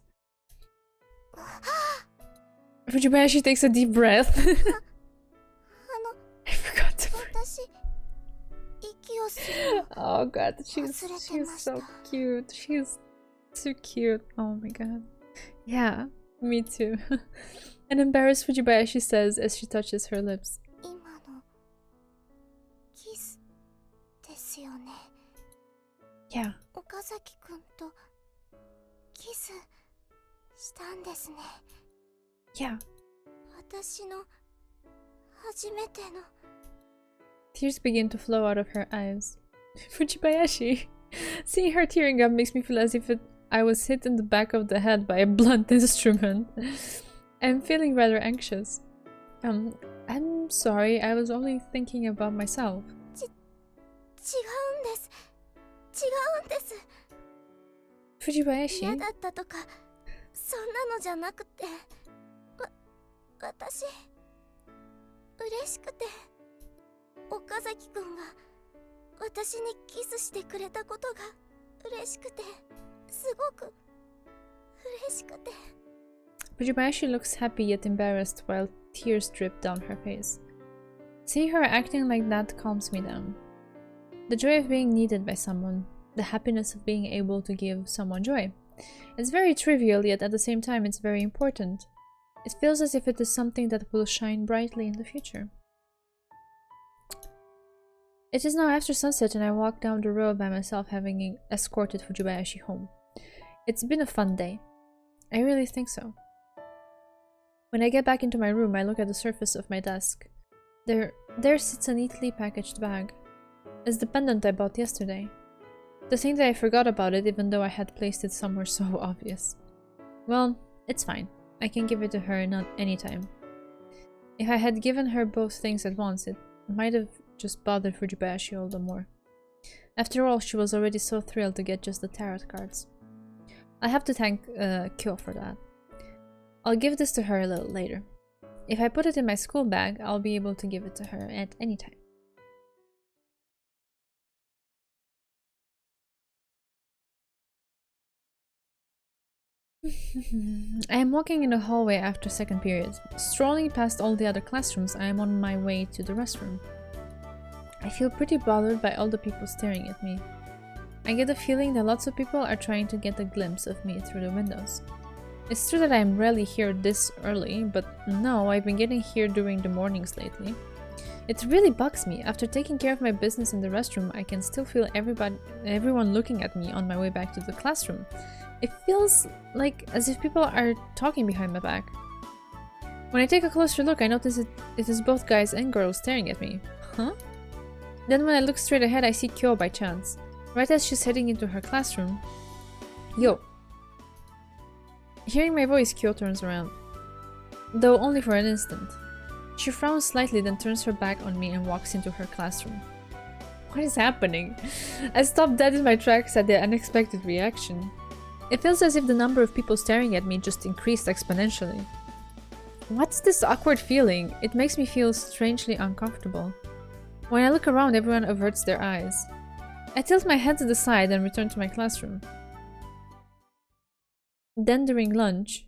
Fujibayashi takes a deep breath. I forgot to breathe. Oh god, she's so cute. She's too cute. Oh my god. Yeah, me too. An embarrassed Fujibayashi says as she touches her lips. Yeah. Yeah. Tears begin to flow out of her eyes. Fujibayashi! Seeing her tearing up makes me feel as if I was hit in the back of the head by a blunt instrument. I'm feeling rather anxious. I'm sorry, I was only thinking about myself. Fujibayashi? Fujibayashi looks happy yet embarrassed while tears drip down her face. Seeing her acting like that calms me down. The joy of being needed by someone, the happiness of being able to give someone joy. It's very trivial, yet at the same time it's very important. It feels as if it is something that will shine brightly in the future. It is now after sunset and I walk down the road by myself, having escorted Fujibayashi home. It's been a fun day. I really think so. When I get back into my room, I look at the surface of my desk. There sits a neatly packaged bag. It's the pendant I bought yesterday. To think that I forgot about it even though I had placed it somewhere so obvious. Well, it's fine. I can give it to her not anytime. If I had given her both things at once, it might have just bothered Fujibayashi all the more. After all, she was already so thrilled to get just the tarot cards. I have to thank Kyou for that. I'll give this to her a little later. If I put it in my school bag, I'll be able to give it to her at any time. I am walking in the hallway after second period. Strolling past all the other classrooms, I am on my way to the restroom. I feel pretty bothered by all the people staring at me. I get the feeling that lots of people are trying to get a glimpse of me through the windows. It's true that I am rarely here this early, but no, I've been getting here during the mornings lately. It really bugs me. After taking care of my business in the restroom, I can still feel everyone looking at me on my way back to the classroom. It feels like as if people are talking behind my back. When I take a closer look, I notice it is both guys and girls staring at me. Huh? Then when I look straight ahead, I see Kyou by chance. Right as she's heading into her classroom. Yo. Hearing my voice, Kyou turns around. Though only for an instant. She frowns slightly, then turns her back on me and walks into her classroom. What is happening? I stop dead in my tracks at the unexpected reaction. It feels as if the number of people staring at me just increased exponentially. What's this awkward feeling? It makes me feel strangely uncomfortable. When I look around, everyone averts their eyes. I tilt my head to the side and return to my classroom. Then during lunch...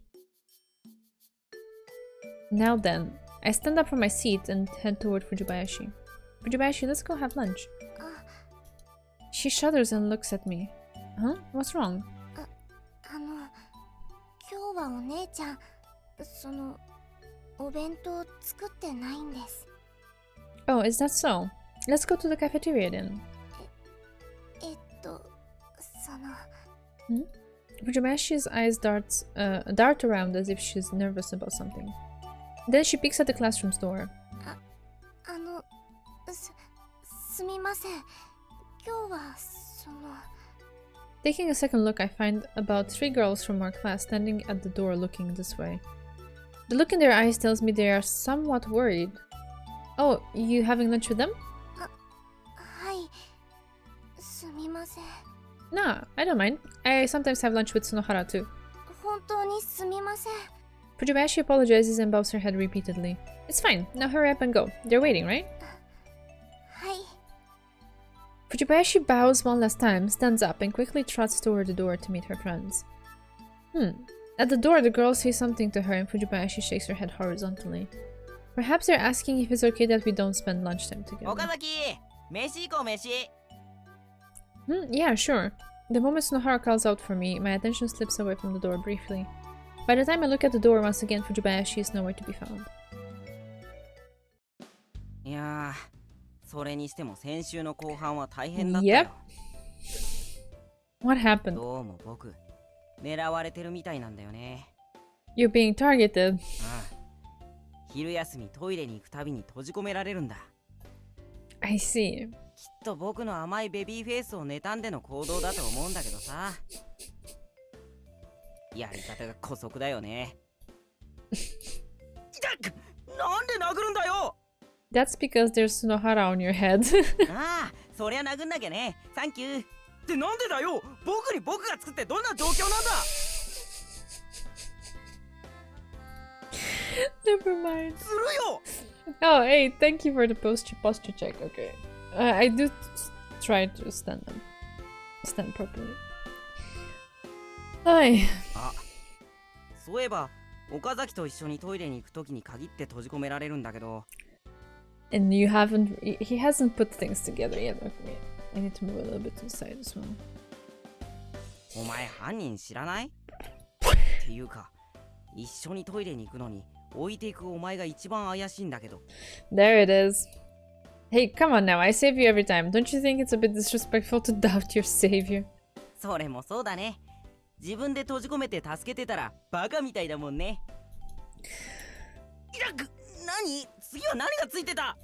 Now then, I stand up from my seat and head toward Fujibayashi. Fujibayashi, let's go have lunch. She shudders and looks at me. Huh? What's wrong? はお姉ちゃん、お弁当作ってないんです。 Oh, is that so? Let's go to the cafeteria then. その Fujibayashi's eyes dart around as if she's nervous about something. Then she peeks at the classroom's door. すみません。今日はTaking a second look, I find about 3 girls from our class standing at the door looking this way. The look in their eyes tells me they are somewhat worried. Oh, you having lunch with them? はい。すみません。 Nah, I don't mind. I sometimes have lunch with Tsunohara too. 本当にすみません。 Fujibayashi apologizes and bows her head repeatedly. It's fine. Now hurry up and go. They're waiting, right? はい。 Fujibayashi bows one last time, stands up, and quickly trots toward the door to meet her friends. At the door, the girls say something to her and Fujibayashi shakes her head horizontally. Perhaps they're asking if it's okay that we don't spend lunchtime together. Okazaki! 飯行こう飯! Yeah, sure. The moment Tsunohara calls out for me, my attention slips away from the door briefly. By the time I look at the door once again, Fujibayashi is nowhere to be found. いやー、それにしても先週の後半は大変だったよ。What happened? どうも僕、狙われてるみたいなんだよね。You're being targeted. 昼休みトイレに行くたびに閉じ込められるんだ。I see. きっと僕の甘いベビーフェイスを妬んでの行動だと思うんだけどさ。やり方が姑息だよね。なんで殴るんだよ That's because there's Tsunohara on your head. ああ、そりゃ殴んなきゃね。サンキュー。ってなんでだよ。僕が作ってどんな状況なんだ Never mind. するよ Oh, hey, thank you for the posture check. Okay. I do try to stand properly. Hi. あ、そういえば岡崎と一緒にトイレに行くときに限って閉じ込められるんだけど。And he hasn't put things together yet. Okay, I need to move a little bit to the side as well. お前犯人知らない？っていうか、一緒にトイレに行くのに置いていくお前が一番怪しいんだけど。There it is. Hey, come on now. I save you every time. Don't you think it's a bit disrespectful to doubt your savior? それもそうだね。自分で閉じ込めて助けてたらバカみたいだもんね。何？次は何がついてた？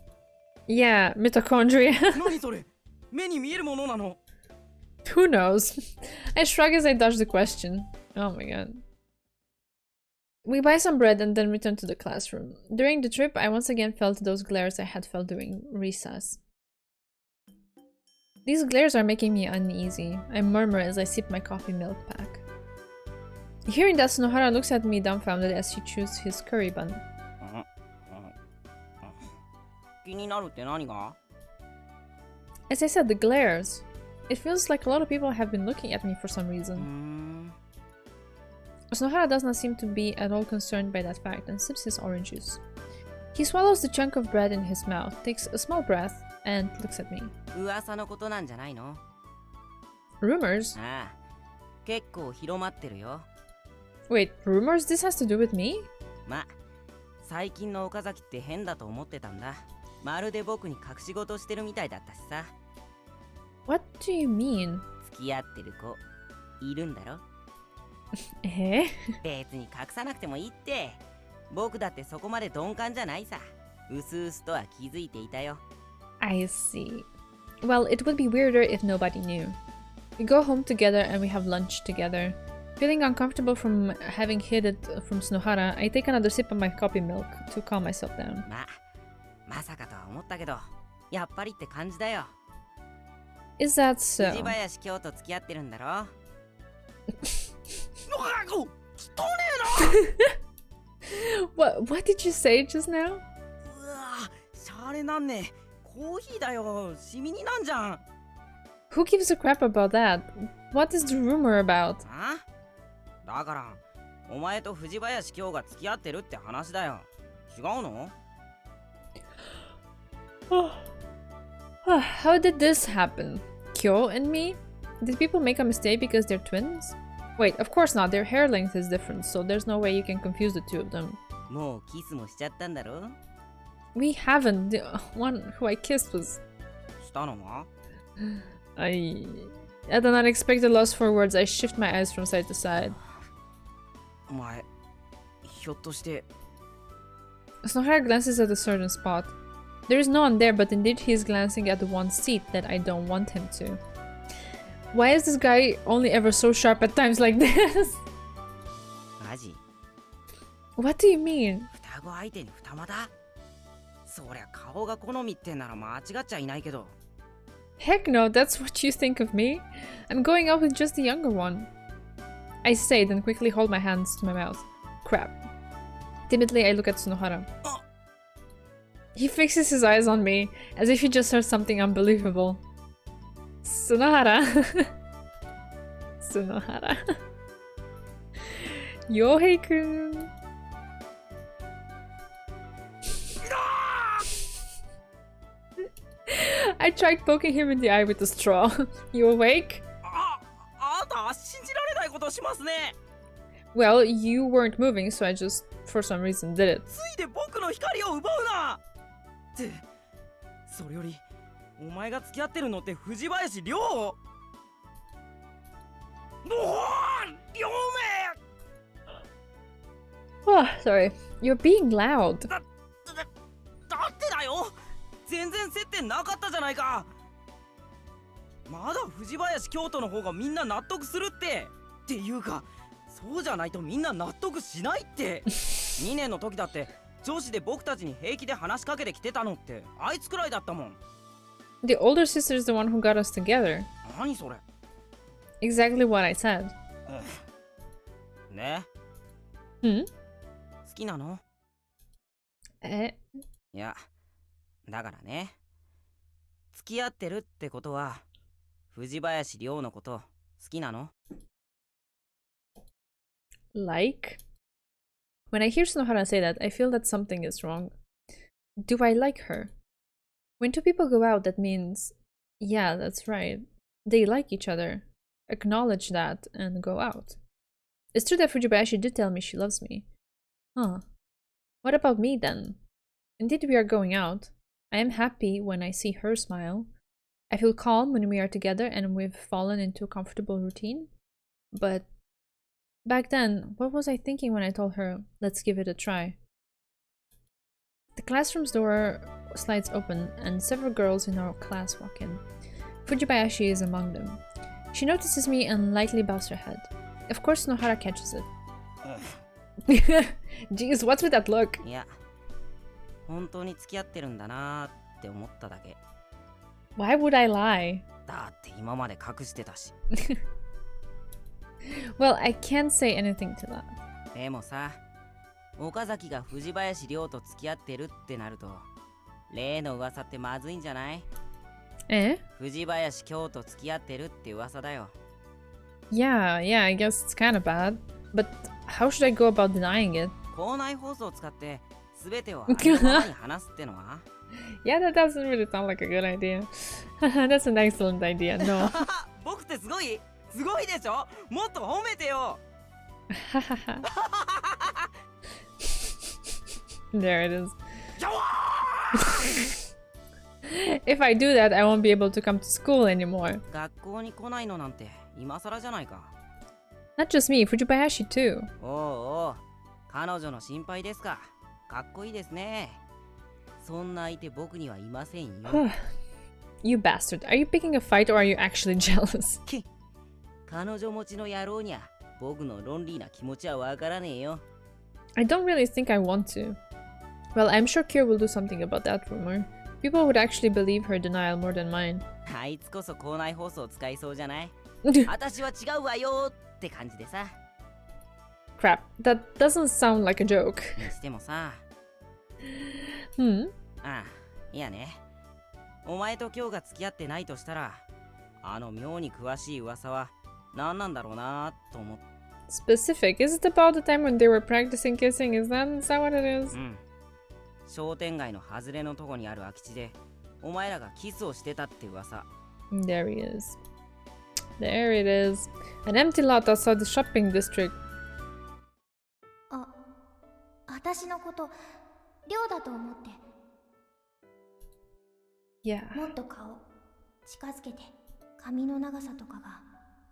Yeah, mitochondria. 何それ？目に見えるものなの？ Who knows? I shrug as I dodge the question. Oh my god. We buy some bread and then return to the classroom. During the trip, I once again felt those glares I had felt during recess. These glares are making me uneasy. I murmur as I sip my coffee milk pack. Hearing that, Tsunohara looks at me dumbfounded as he chews his curry bun. 気になるって何が？ As I said, the glares. It feels like a lot of people have been looking at me for some reason. Tsunohara does not seem to be at all concerned by that fact and sips his orange juice. He swallows the chunk of bread in his mouth, takes a small breath, and looks at me. 噂のことなんじゃないの？ Rumors? ああ、結構広まってるよ。Wait, rumors? This has to do with me? ま、最近の岡崎って変だと思ってたんだ。まるで僕に隠し事してるみたいだったしさ。What do you mean? 付き合ってる子いるんだろ？え？別に隠さなくてもいいって。僕だってそこまで鈍感じゃないさ。うすうすとは気づいていたよ。I see. Well, it would be weirder if nobody knew. We go home together and we have lunch together. Feeling uncomfortable from having hid it from Tsunohara, I take another sip of my coffee milk to calm myself down. まさかとは思ったけど、やっぱりって感じだよ。Is that so? 藤林京と付き合ってるんだろ？What did you say just now? うわ、シャレなんね。コーヒーだよ。シミになんじゃん。Who gives a crap about that? What is the rumor about? あ？だから、お前と藤林京が付き合ってるって話だよ。違うの？ How did this happen? Kyou and me? Did people make a mistake because they're twins? Wait, of course not. Their hair length is different, so there's no way you can confuse the two of them. もうキスもしちゃったんだろ We haven't. The one who I kissed was... したのは At an unexpected loss for words, I shift my eyes from side to side. お前、ひょっとして Snohara glances at a certain spot. There is no one there, but indeed he is glancing at the one seat that I don't want him to. Why is this guy only ever so sharp at times like this? マジ What do you mean? 双子相手に二股そりゃ顔が好みってなら間違っちゃいないけど Heck no, that's what you think of me? I'm going out with just the younger one. I say, then quickly hold my hands to my mouth. Crap. Timidly, I look at Tsunohara. He fixes his eyes on me, as if he just heard something unbelievable. Tsunohara. Tsunohara. Yohei-kun. I tried poking him in the eye with a straw. You awake? あなた信じられないことしますね Well, you weren't moving, so I just, for some reason, did it. ついで僕の光を奪うなってそれよりお前が付き合ってるのって藤林亮もう亮明 Oh, sorry. You're being loud. だってだよ全然接点なかったじゃないかまだ藤林京都の方がみんな納得するっていうかそうじゃないとみんな納得しないって2年の時だって女子で僕たちに平気で話しかけてきてたのってあいつくらいだったもん The older sister is the one who got us together. 何それ Exactly what I said. ね Hmm? 好きなの Eh? いやだからね付き合ってるってことは藤林亮のこと好きなの Like? When I hear Snohara say that, I feel that something is wrong. Do I like her? When two people go out, that means, yeah, that's right. They like each other. Acknowledge that and go out. It's true that Fujibayashi did tell me she loves me. Huh. What about me then? Indeed, we are going out. I am happy when I see her smile. I feel calm when we are together and we've fallen into a comfortable routine. But back then, what was I thinking when I told her, let's give it a try? The classroom's door slides open and several girls in our class walk in. Fujibayashi is among them. She notices me and lightly bows her head. Of course, Nohara catches it. Jeez, what's with that look? いや本当に付き合ってるんだなーって思っただけ Why would I lie? だって今まで隠してたし Well, I can't say anything to that. でもさ岡崎が藤林亮と付き合ってるってなると例の噂ってまずいんじゃない Eh? 藤林京と付き合ってるって噂だよ Yeah, I guess it's kind of bad. But how should I go about denying it? 校内放送を使って全てをありのままに話すってのは Yeah, that doesn't really sound like a good idea. That's an excellent idea. No. 僕ってすごいでしょもっと褒めてよ There it is. If I do that, I won't be able to come to school anymore. 学校に来ないのなんて今更じゃないか Not just me, Fujibayashi too. おうおう彼女の心配ですかかっこいいですねそんな相手僕にはいませんよ You bastard. Are you picking a fight or are you actually jealous? 彼女持ちの野郎にゃ僕のロンリーな気持ちはわからねえよ I don't really think I want to. Well, I'm sure Kyou will do something about that rumor. People would actually believe her denial more than mine. あいつこそ校内放送使いそうじゃない私は違うわよって感じでさ Crap, that doesn't sound like a joke. にしてもさ Hmm? ああいやねお前と今日が付き合ってないとしたらあの妙に詳しい噂は何なんだろうなと思って Specific. Is it about the time when they were practicing kissing? Is that what it is? うん商店街の外れのとこにある空き地でお前らがキスをしてたって噂 There he is. There it is. An empty lot outside the shopping district. あ、私のこと亮だと思って。 Yeah. もっと顔近づけて。髪の長さとかが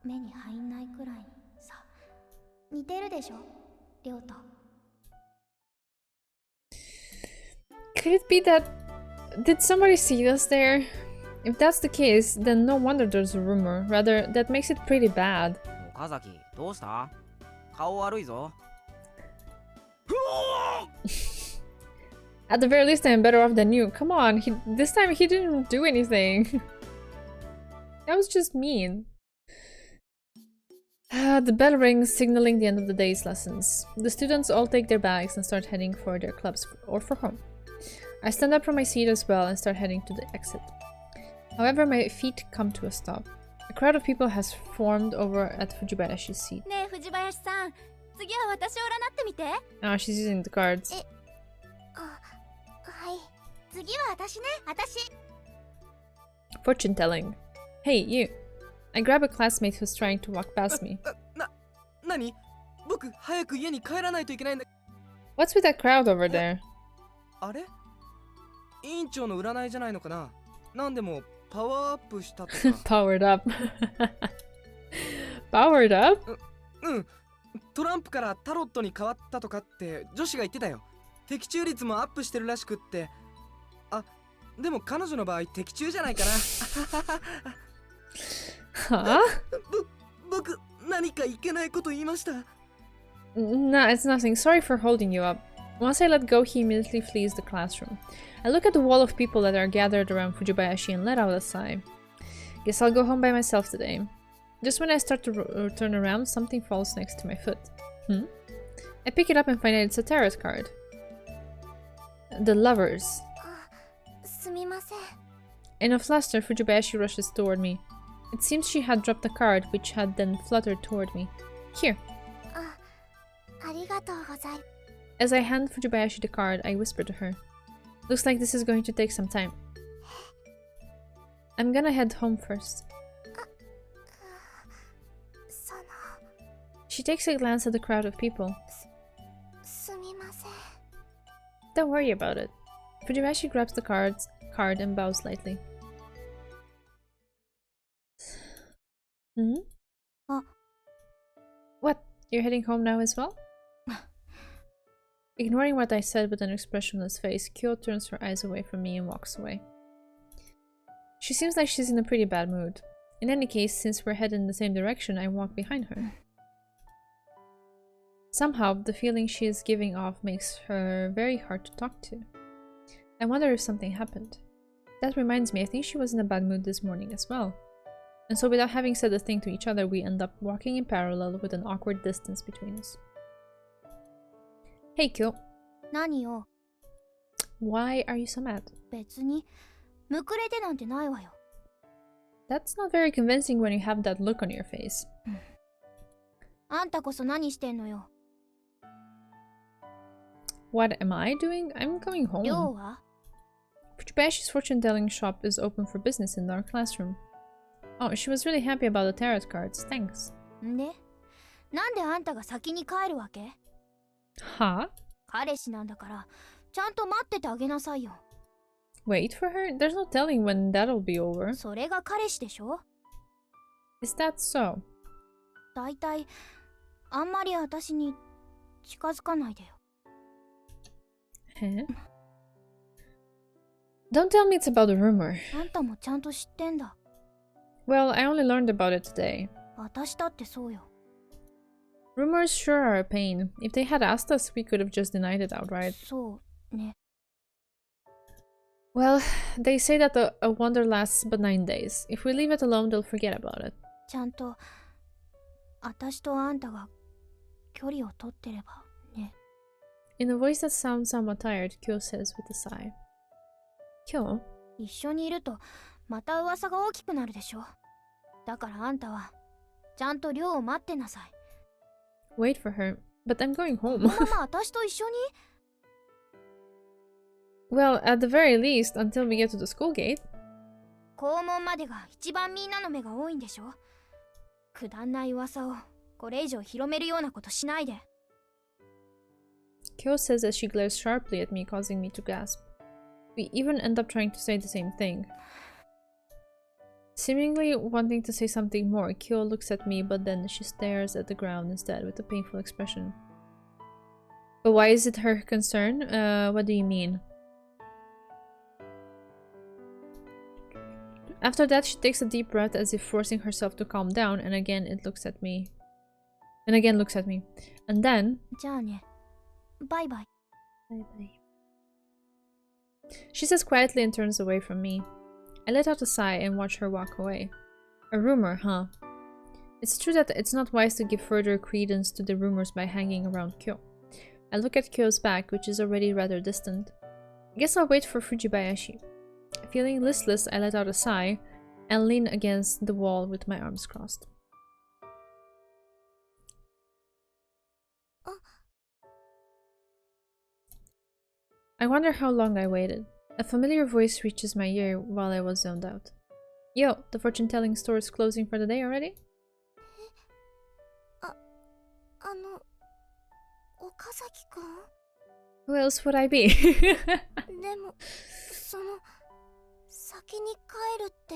目に入んないくらいにさ。似てるでしょ、亮と。 Could it be that... Did somebody see us there? If that's the case, then no wonder there's a rumor. Rather, that makes it pretty bad. 岡崎、どうした？顔悪いぞ。At the very least, I'm better off than you. Come on, this time he didn't do anything. That was just mean. The bell rings, signaling the end of the day's lessons. The students all take their bags and start heading for their clubs or for home. I stand up from my seat as well and start heading to the exit. However, my feet come to a stop. A crowd of people has formed over at Fujibayashi's seat. ねえ藤林さん、次は私を占ってみて。 Ah, she's using the cards. あ、はい。次は私ね、私。 Fortune telling. Hey, you. I grab a classmate who's trying to walk past me. 何？僕早く家に帰らないといけないんだ。 What's with that crowd over there? あれ？委員長の占いじゃないのかな？なんでもパワーアップしたとか。Powered up. Powered up? うん。トランプからタロットに変わったとかって女子が言ってたよ。的中率もアップしてるらしくって。あ、でも彼女の場合的中じゃないかな。Huh? 僕何かいけないこと言いました。Nah, it's nothing. Sorry for holding you up. Once I let go, he immediately flees the classroom. I look at the wall of people that are gathered around Fujibayashi and let out a sigh. Guess I'll go home by myself today. Just when I start to turn around, something falls next to my foot. I pick it up and find out it's a tarot card. The Lovers. すみません。 In a fluster, Fujibayashi rushes toward me. It seems she had dropped a card, which had then fluttered toward me. Here. ありがとうございます。 As I hand Fujibayashi the card, I whisper to her. Looks like this is going to take some time. I'm gonna head home first. その、 She takes a glance at the crowd of people. すみません。 Don't worry about it. Fujibayashi grabs the card and bows slightly. What? You're heading home now as well? Ignoring what I said with an expressionless face, Kyou turns her eyes away from me and walks away. She seems like she's in a pretty bad mood. In any case, since we're headed in the same direction, I walk behind her. Somehow, the feeling she is giving off makes her very hard to talk to. I wonder if something happened. That reminds me, I think she was in a bad mood this morning as well. And so without having said a thing to each other, we end up walking in parallel with an awkward distance between us. Hey, Kyou. 何よ。 Why are you so mad? 別にむくれてなんてないわよ。 That's not very convincing when you have that look on your face. あんたこそ何してんのよ。 What am I doing? I'm going 亮 home. は Fujibayashi's fortune-telling shop is open for business in our classroom. Oh, she was really happy about the tarot cards. Thanks. んで、なんであんたが先に帰るわけ？ Huh? 彼氏なんだからちゃんと待っててあげなさいよ。 Wait for her? There's no telling when that'll be over. それが彼氏でしょ？ Is that so? だいたいあんまり私に近づかないでよ。 Huh? Don't tell me it's about the rumor. あんたもちゃんと知ってんだ。 Well, I only learned about it today. 私だってそうよ。 Rumors sure are a pain. If they had asked us, we could have just denied it outright. そうね。 Well, they say that a wonder lasts but 9 days. If we leave it alone, they'll forget about it. ちゃんと私とあんたが距離を取ってればね。 In a voice that sounds somewhat tired, Kyou says with a sigh. Kyou? 一緒にいるとまた噂が大きくなるでしょ。だからあんたはちゃんと亮を待ってなさい。 Wait for her. But I'm going こ home. のまま私と一緒に Well, at the very least, until we get to the school gate. 校門までが一番みんなの目が多いんでしょ。くだんない噂をこれ以上広めるようなことしないで。 Kyou says as she glares sharply at me, causing me to gasp. We even end up trying to say the same thing. Seemingly wanting to say something more, Kyou looks at me, but then she stares at the ground instead with a painful expression. But why is it her concern? What do you mean? After that, she takes a deep breath as if forcing herself to calm down, and again looks at me. And then... じゃあね。バイバイ。 Bye-bye. She says quietly and turns away from me. I let out a sigh and watch her walk away. A rumor, huh? It's true that it's not wise to give further credence to the rumors by hanging around Kyou. I look at Kyou's back, which is already rather distant. I guess I'll wait for Fujibayashi. Feeling listless, I let out a sigh and lean against the wall with my arms crossed. I wonder how long I waited. A familiar voice reaches my ear while I was zoned out. Yo, the fortune-telling store is closing for the day already? 岡崎くん Who else would I be? でも、先に帰るって。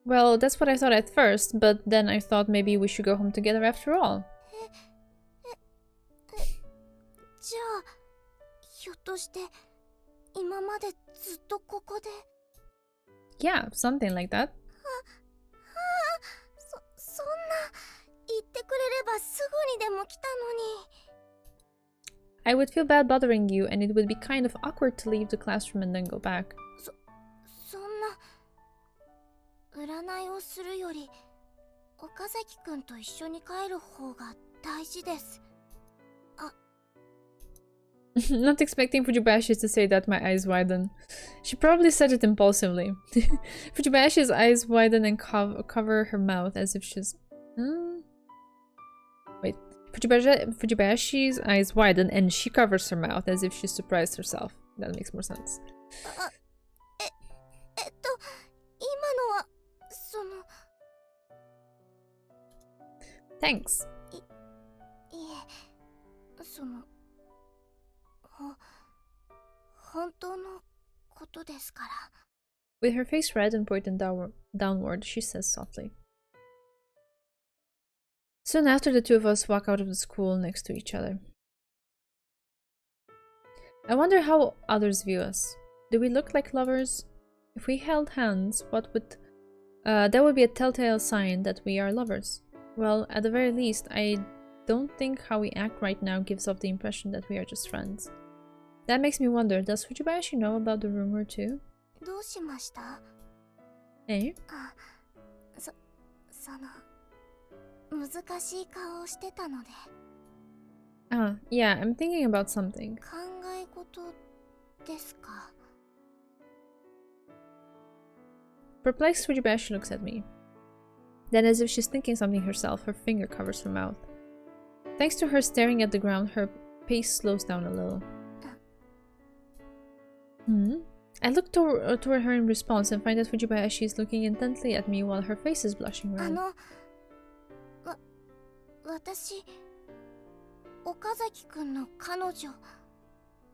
Well, that's what I thought at first, but then I thought maybe we should go home together after all. じゃあ、ひょっとして今までずっとここで。 Yeah, something like that. そんな言ってくれればすぐにでも来たのに。 I would feel bad bothering you, and it would be kind of awkward to leave the classroom and then go back. そんな占いをするより岡崎くんと一緒に帰る方が大事です。 Not expecting Fujibayashi to say that, my eyes widen. She probably said it impulsively. Fujibayashi's eyes widen and cover her mouth as if she's... Wait. Fujibayashi's eyes widen and she covers her mouth as if she surprised herself. That makes more sense. 今のはThanks. いえ、本当のことですから。 With her face red and pointed downward, she says softly. Soon after, the two of us walk out of the school next to each other. I wonder how others view us. Do we look like lovers? If we held hands, what would... that would be a telltale sign that we are lovers. Well, at the very least, I don't think how we act right now gives off the impression that we are just friends. That makes me wonder, does Fujibayashi know about the rumor too? どうしました？ Eh? 難しい顔をしてたので。 Yeah, I'm thinking about something. 考え事ですか？ Perplexed, Fujibayashi looks at me. Then, as if she's thinking something herself, her finger covers her mouth. Thanks to her staring at the ground, her pace slows down a little. I look toward her in response and find that Fujibayashi is looking intently at me while her face is blushing red. 私、岡崎くんの彼女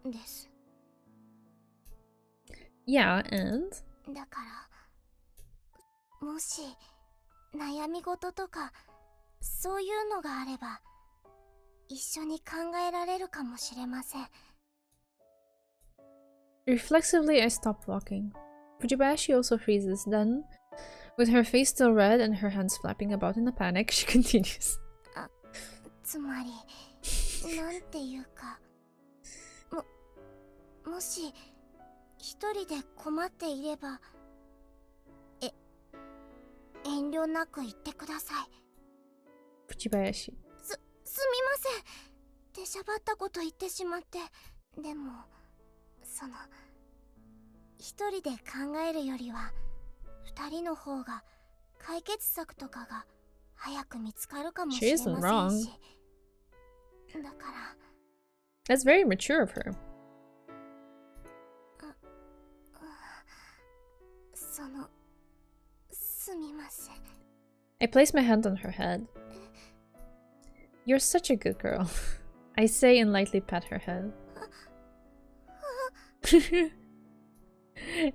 です。 Yeah, and? だから、もし悩み事とかそういうのがあれば一緒に考えられるかもしれません。 Reflexively, I stop walking. Fujibayashi also freezes. Then, with her face still red and her hands flapping about in a panic, she continues. つまり、なんていうか、もし一人で困っていれば、遠慮なく言ってください。 Fujibayashi. すみません。出しゃばったこと言ってしまって。でも、一人で考えるよりは、二人の方が解決策とかが早く見つかるかもしれませんし。だから。 That's very mature of her. そのすみません。 I place my hand on her head. You're such a good girl, I say and lightly pat her head.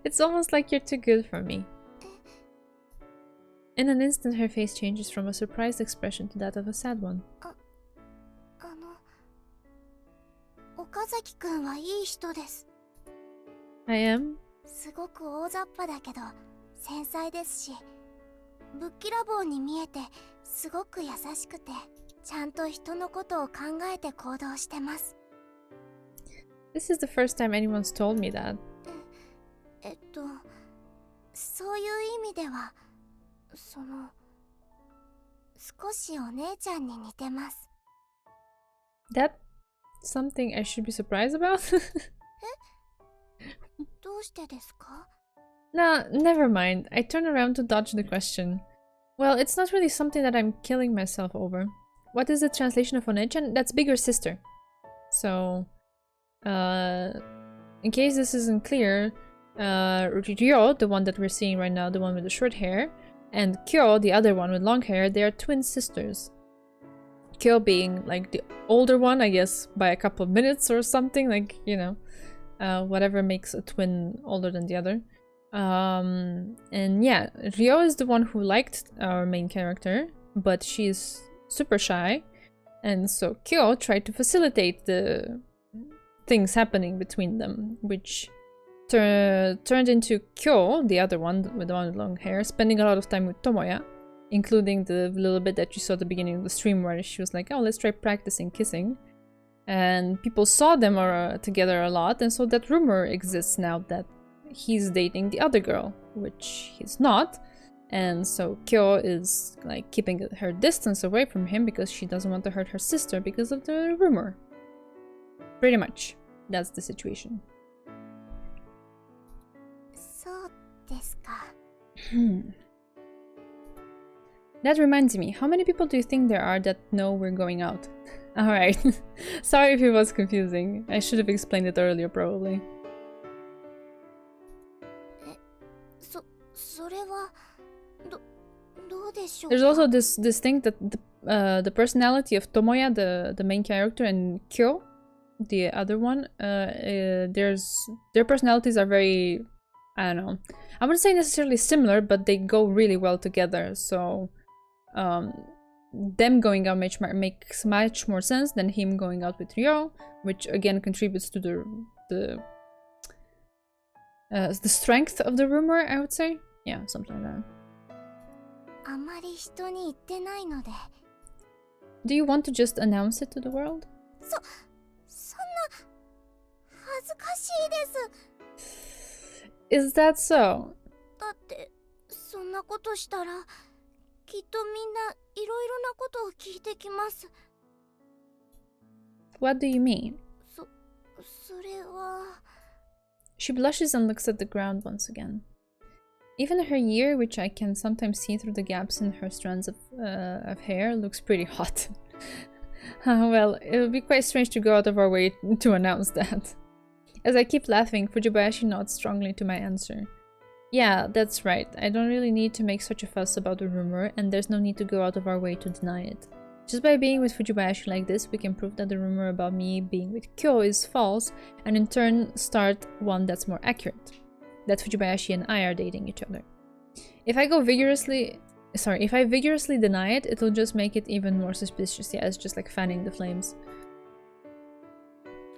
It's almost like you're too good for me. In an instant, her face changes from a surprised expression to that of a sad one. 岡崎くんはいい人です。 I am? すごく大雑把だけど繊細ですし、ぶっきらぼうに見えてすごく優しくて、ちゃんと人のことを考えて行動してます。 This is the first time anyone's told me that. そういう意味では少しお姉ちゃんに似てます。 That something I should be surprised about? どうしてですか？ Nah, never mind. I turn around to dodge the question. Well, it's not really something that I'm killing myself over. What is the translation of Onechan? That's bigger sister. So, in case this isn't clear, Ryo, the one that we're seeing right now, the one with the short hair, and Kyou, the other one with long hair, they are twin sisters. Kyou being like the older one, I guess, by a couple of minutes or something, like, you know, whatever makes a twin older than the other. And yeah, Ryo is the one who liked our main character, but she's super shy, and so Kyou tried to facilitate the things happening between them, which turned into Kyou, the other one with long hair, spending a lot of time with Tomoya, including the little bit that you saw at the beginning of the stream where she was like, oh, let's try practicing kissing. And people saw them together a lot, and so that rumor exists now that he's dating the other girl, which he's not. And so Kyou is like keeping her distance away from him because she doesn't want to hurt her sister because of the rumor. Pretty much. That's the situation. そうですか。 That reminds me, how many people do you think there are that know we're going out? Alright. Sorry if it was confusing. I should have explained it earlier, probably. それはどうでしょうか。 There's also this thing that the personality of Tomoya, the main character, and Kyou, the other one, their personalities are very, I don't know, I wouldn't say necessarily similar, but they go really well together. So them going out makes much more sense than him going out with Ryo, which again contributes to the strength of the rumor, I would say. Yeah, something like that. あまり人に言ってないので。 Do you want to just announce it to the world? そんな恥ずかしいです。 Is that so? だってそんなことしたらきっとみんないろいろなことを聞いてきます。 What do you mean? それは。 She blushes and looks at the ground once again. Even her ear, which I can sometimes see through the gaps in her strands of hair, looks pretty hot. Well, it would be quite strange to go out of our way to announce that. As I keep laughing, Fujibayashi nods strongly to my answer. Yeah, that's right. I don't really need to make such a fuss about the rumor, and there's no need to go out of our way to deny it. Just by being with Fujibayashi like this, we can prove that the rumor about me being with Kyou is false, and in turn start one that's more accurate. That Fujibayashi and I are dating each other. If I vigorously deny it, it'll just make it even more suspicious. Yeah, it's just like fanning the flames.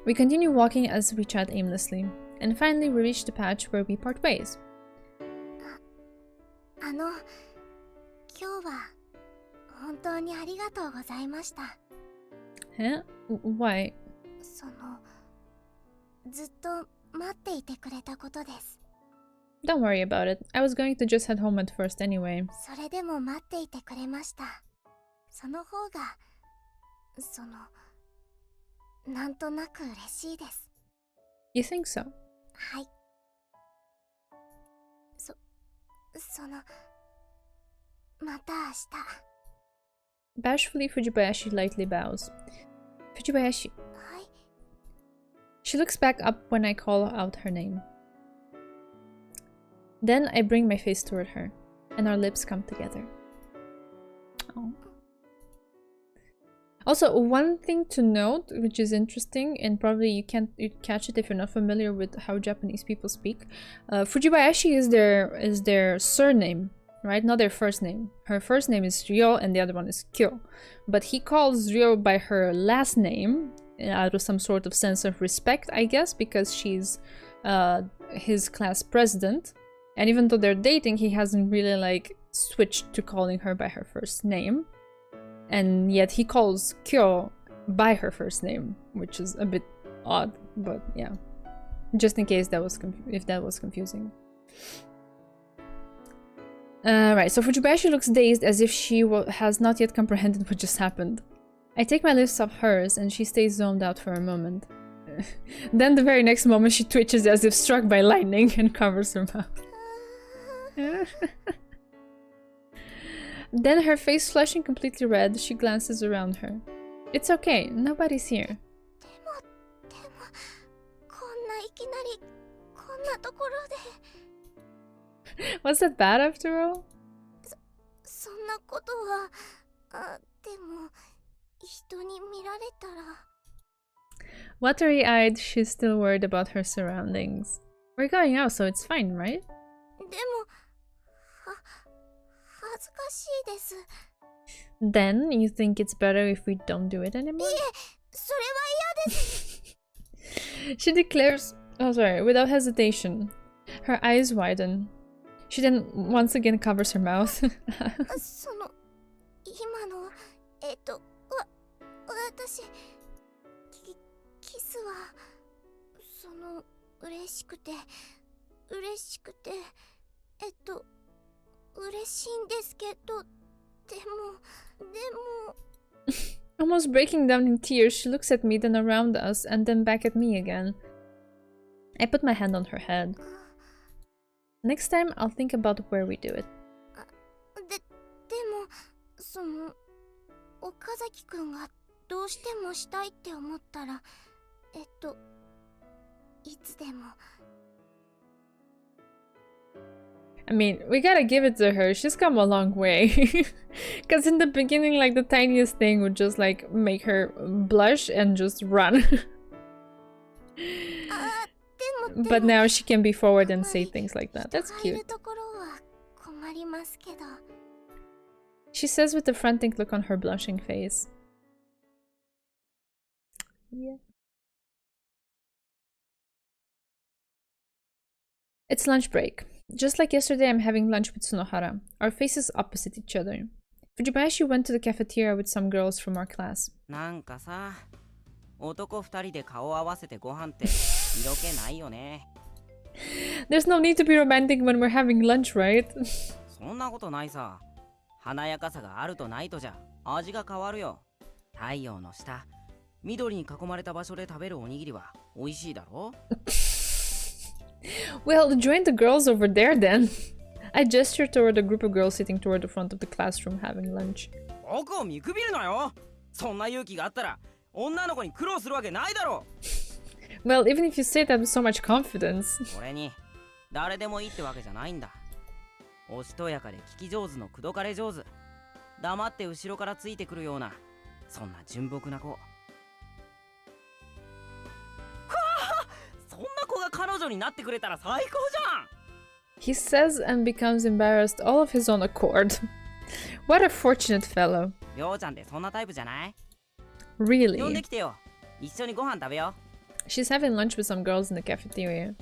We continue walking as we chat aimlessly, and finally we reach the patch where we part ways. 今日は本当にありがとうございました。 Huh? Why? ずっと待っていてくれたことです。 Don't worry about it. I was going to just head home at first anyway. それでも待っていてくれました。その方がなんとなく嬉しいです。 You think so? はい。また明日。 Bashfully, Fujibayashi lightly bows. Fujibayashi. はい。 She looks back up when I call out her name. Then I bring my face toward her, and our lips come together. Oh. Also, one thing to note, which is interesting, and probably you'd catch it if you're not familiar with how Japanese people speak. Fujibayashi is their surname, right? Not their first name. Her first name is Ryo, and the other one is Kyou. But he calls Ryo by her last name out of some sort of sense of respect, I guess, because she's his class president. And even though they're dating, he hasn't really like switched to calling her by her first name. And yet he calls Kyou by her first name, which is a bit odd, but yeah. Just in case that was if that was confusing. Right, so Fujibayashi looks dazed as if she has not yet comprehended what just happened. I take my lips off hers and she stays zoned out for a moment. Then the very next moment she twitches as if struck by lightning and covers her mouth. Then, her face flushing completely red, she glances around her. It's okay, nobody's here. Was that bad after all? Watery-eyed, she's still worried about her surroundings. We're going out, so it's fine, right? Then, you think it's better if we don't do it anymore? She declares, without hesitation. Her eyes widen. She then once again covers her mouth. Almost breaking down in tears, she looks at me, then around us, and then back at me again. I put my hand on her head. Next time, I'll think about where we do it. I mean, we gotta give it to her. She's come a long way. Because in the beginning, like, the tiniest thing would just, like, make her blush and just run. But now she can be forward and say things like that. That's cute. She says with a frantic look on her blushing face. Yeah. It's lunch break. Just like yesterday, I'm having lunch with Tsunohara. Our faces opposite each other. Fujibayashi went to the cafeteria with some girls from our class. There's no need to be romantic when we're having lunch, right? Well, join the girls over there then. I gesture toward a group of girls sitting toward the front of the classroom having lunch. Well, even if you say that with so much confidence. He says and becomes embarrassed all of his own accord. What a fortunate fellow. Really? She's having lunch with some girls in the cafeteria.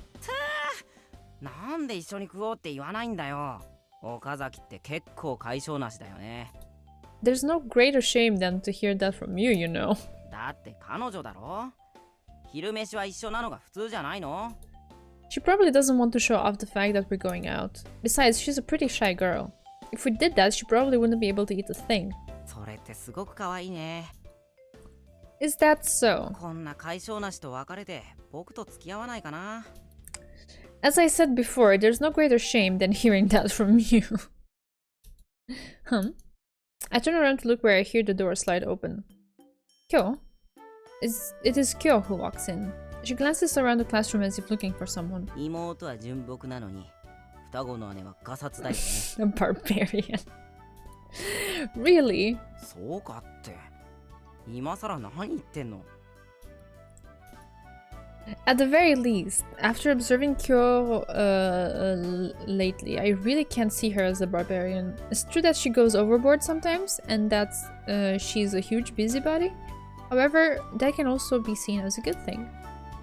There's no greater shame than to hear that from you, you know. She probably doesn't want to show off the fact that we're going out. Besides, she's a pretty shy girl. If we did that, she probably wouldn't be able to eat a thing. Is that so? As I said before, there's no greater shame than hearing that from you. I turn around to look where I hear the door slide open. Kyou? It is Kyou who walks in. She glances around the classroom as if looking for someone. 双子の姉はガサツだよね。 A barbarian. Really? そうかって。今さら何言ってんの？ At the very least, after observing Kyou lately, I really can't see her as a barbarian. It's true that she goes overboard sometimes, and that she's a huge busybody. However, that can also be seen as a good thing.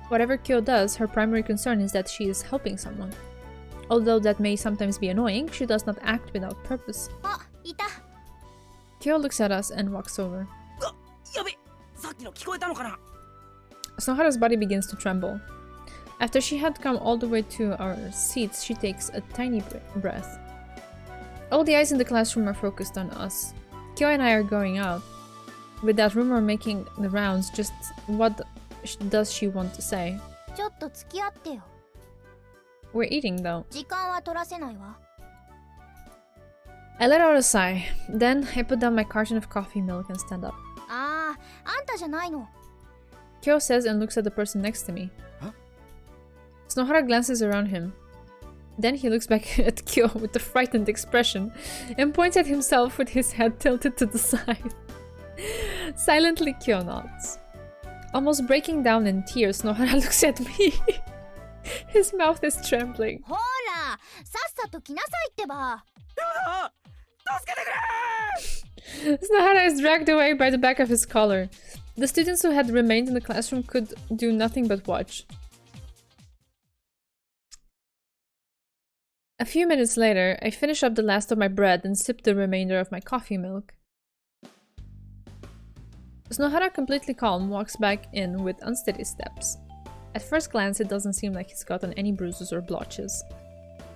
Whatever Kyou does, her primary concern is that she is helping someone. Although that may sometimes be annoying, she does not act without purpose. あ、いた。 Kyou looks at us and walks over. やべ、さっきの聞こえたのかな？ Snohara's body begins to tremble. After she had come all the way to our seats, she takes a tiny breath. All the eyes in the classroom are focused on us. Kyou and I are going out. With that rumor making the rounds, just what does she want to say? ちょっと付き合ってよ。 We're eating though. 時間は取らせないわ。 I let out a sigh. Then I put down my carton of coffee milk and stand up. ああ、あんたじゃないの。 Kyou says and looks at the person next to me. Huh? Snohara glances around him. Then he looks back at Kyou with a frightened expression and points at himself with his head tilted to the side. Silently, Kyou nods. Almost breaking down in tears, Snohara looks at me. His mouth is trembling. ほら、さっさと来なさいってば。助けてくれ！ Snohara is dragged away by the back of his collar. The students who had remained in the classroom could do nothing but watch. A few minutes later, I finish up the last of my bread and sip the remainder of my coffee milk. Snohara, completely calm, walks back in with unsteady steps. At first glance, it doesn't seem like he's gotten any bruises or blotches.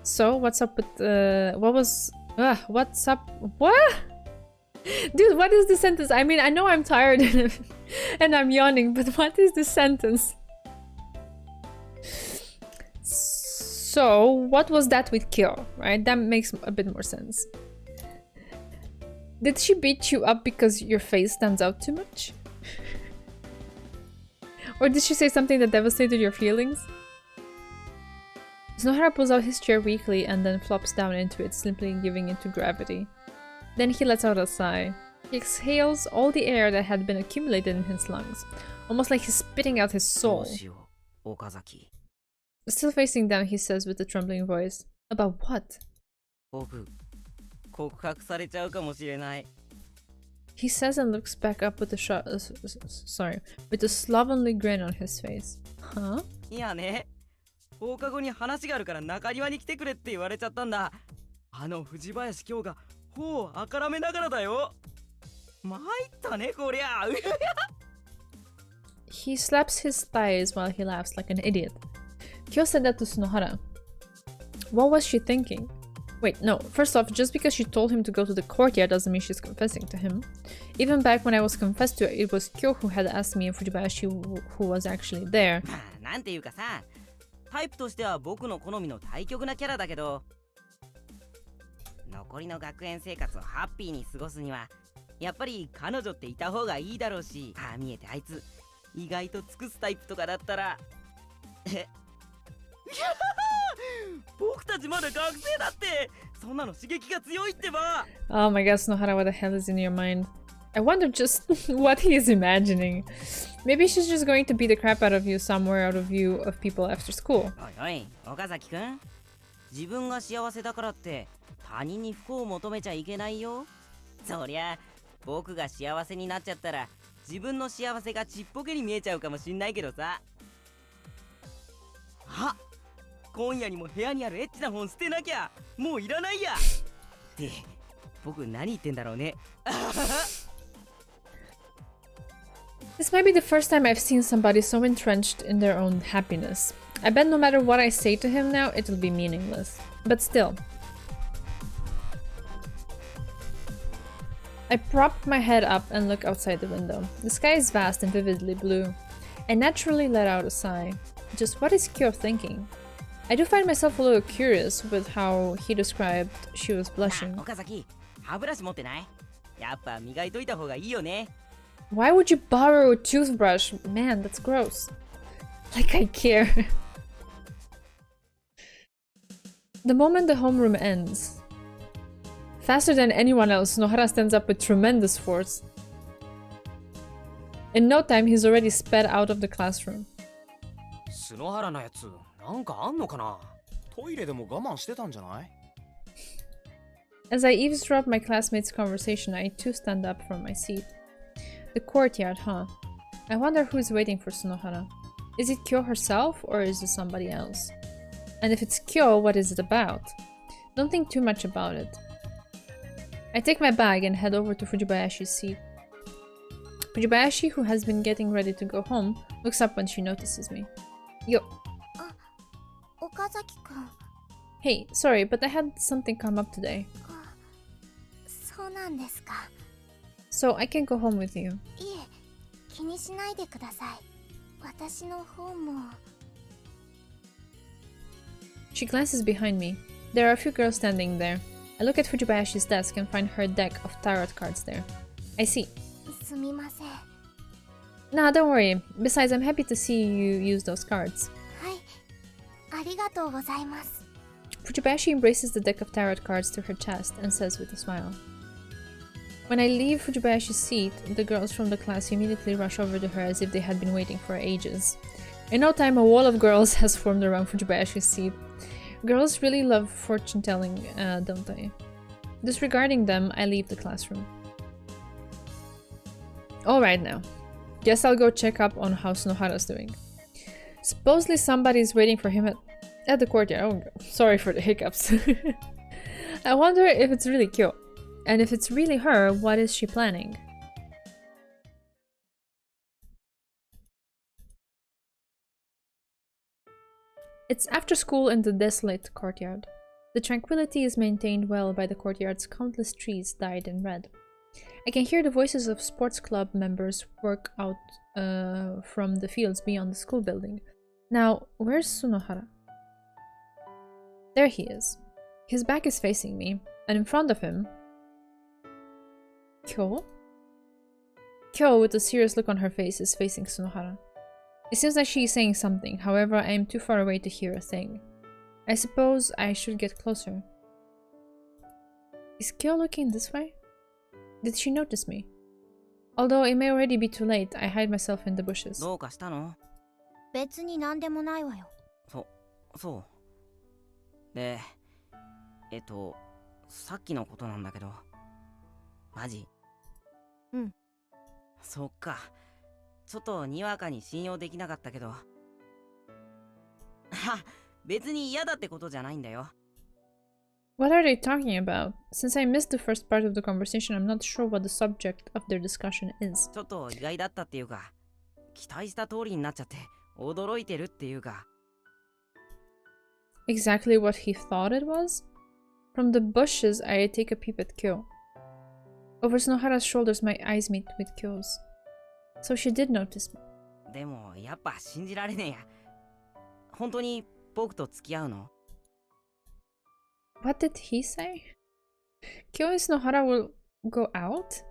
So, what's up with what's up? What? Dude, what is the sentence? I mean, I know I'm tired and I'm yawning, but what is the sentence? So, what was that with Kyou, right? That makes a bit more sense. Did she beat you up because your face stands out too much? Or did she say something that devastated your feelings? Snohara pulls out his chair weakly and then flops down into it, simply giving into gravity. Then he lets out a sigh. He exhales all the air that had been accumulated in his lungs, almost like he's spitting out his どう soul. しよう、岡崎。 Still facing down, he says with a trembling voice. About what? 僕、告白されちゃうかもしれない。 He says and looks back up with with a slovenly grin on his face. Huh? いやね、放課後に話があるから中庭に来てくれって言われちゃったんだ。あの藤林京が頬をあからめながらだよ。参ったねこりゃ。He slaps his thighs while he laughs like an idiot. Kyou said that to Snohara. What was she thinking? Wait, no, first off, just because she told him to go to the courtyard doesn't mean she's confessing to him. Even back when I was confessed to, it was Kyou who had asked me if Fujibayashi who was actually there. まあなんていうかさ、タイプとしては僕の好みの対極なキャラだけど、残りの学園生活をハッピーに過ごすにはやっぱり彼女っていた方がいいだろうし、ああ見えてあいつ意外と尽くすタイプとかだったら僕たちまだ学生だって、そんなの刺激が強いってば。 Oh my god, Snohara, what the hell is in your mind? I wonder just what he is imagining. Maybe she's just going to beat the crap out of you somewhere out of view of people after school. おいおい、岡崎くん、自分が幸せだからって他人に不幸を求めちゃいけないよ。そりゃ僕が幸せになっちゃったら自分の幸せがちっぽけに見えちゃうかもしんないけどさ。あ、今夜にも部屋にあるエッチな本捨てなきゃ、もういらないや。って僕何言ってんだろうね。This might be the first time I've seen somebody so entrenched in their own happiness. I bet no matter what I say to him now, it'll be meaningless. But still. I prop my head up and look outside the window. The sky is vast and vividly blue. I naturally let out a sigh. Just what is Kyou thinking? I do find myself a little curious with how he described she was blushing. 岡崎、歯ブラシ持ってない？やっぱ磨いといた方がいいよね。 Why would you borrow a toothbrush? Man, that's gross. Like I care. The moment the homeroom ends, faster than anyone else, Nohara stands up with tremendous force. In no time, he's already sped out of the classroom. 篠原のやつなんかあんのかな。トイレでも我慢してたんじゃない。 As I eavesdrop my classmates' conversation, I too stand up from my seat. The courtyard, huh? I wonder who is waiting for Sunohara. Is it Kyou herself, or is it somebody else? And if it's Kyou, what is it about? Don't think too much about it. I take my bag and head over to Fujibayashi's seat. Fujibayashi, who has been getting ready to go home, looks up when she notices me. Yo. 岡崎くん。 Hey, sorry, but I had something come up today. そうなんですか。 So I can go home with you. いえ、気にしないでください。私の方も。 She glances behind me. There are a few girls standing there. I look at Fujibayashi's desk and find her deck of tarot cards there. I see. すみません。 Nah, don't worry. Besides, I'm happy to see you use those cards. はい。ありがとうございます。 Fujibayashi embraces the deck of tarot cards to her chest and says with a smile. When I leave Fujibayashi's seat, the girls from the class immediately rush over to her as if they had been waiting for ages. In no time, a wall of girls has formed around Fujibayashi's seat. Girls really love fortune-telling, don't they? Disregarding them, I leave the classroom. Alright now. Guess I'll go check up on how Sunohara's doing. Supposedly somebody's waiting for him at the courtyard. Oh, sorry for the hiccups. I wonder if it's really Kyou. And if it's really her, what is she planning? It's after school in the desolate courtyard. The tranquility is maintained well by the courtyard's countless trees dyed in red. I can hear the voices of sports club members work out from the fields beyond the school building. Now, where's Sunohara? There he is. His back is facing me, and in front of him... Kyou? Kyou, with a serious look on her face, is facing Sunohara. It seems like she is saying something, however, I am too far away to hear a thing. I suppose I should get closer. Is Kyou looking this way? Did she notice me? Although it may already be too late, I hide myself in the bushes. どうかしたの？別になんでもないわよ。そう。で、さっきのことなんだけど。マジ？うん。そっか。ちょっとにわかに信用できなかったけど。は、別に嫌だってことじゃないんだよ。What are they talking about? Since I missed the first part of the conversation, I'm not sure what the subject of their discussion is. ちょっと意外だったっていうか、期待した通りになっちゃって驚いてるっていうか。Exactly what he thought it was? From the bushes, I take a peep at Kyou. Over Sunohara's shoulders, my eyes meet with Kyou's. So she did notice me. でもやっぱ信じられねえや。本当に僕と付き合うの？ What did he say? Kyou and Sunohara will go out?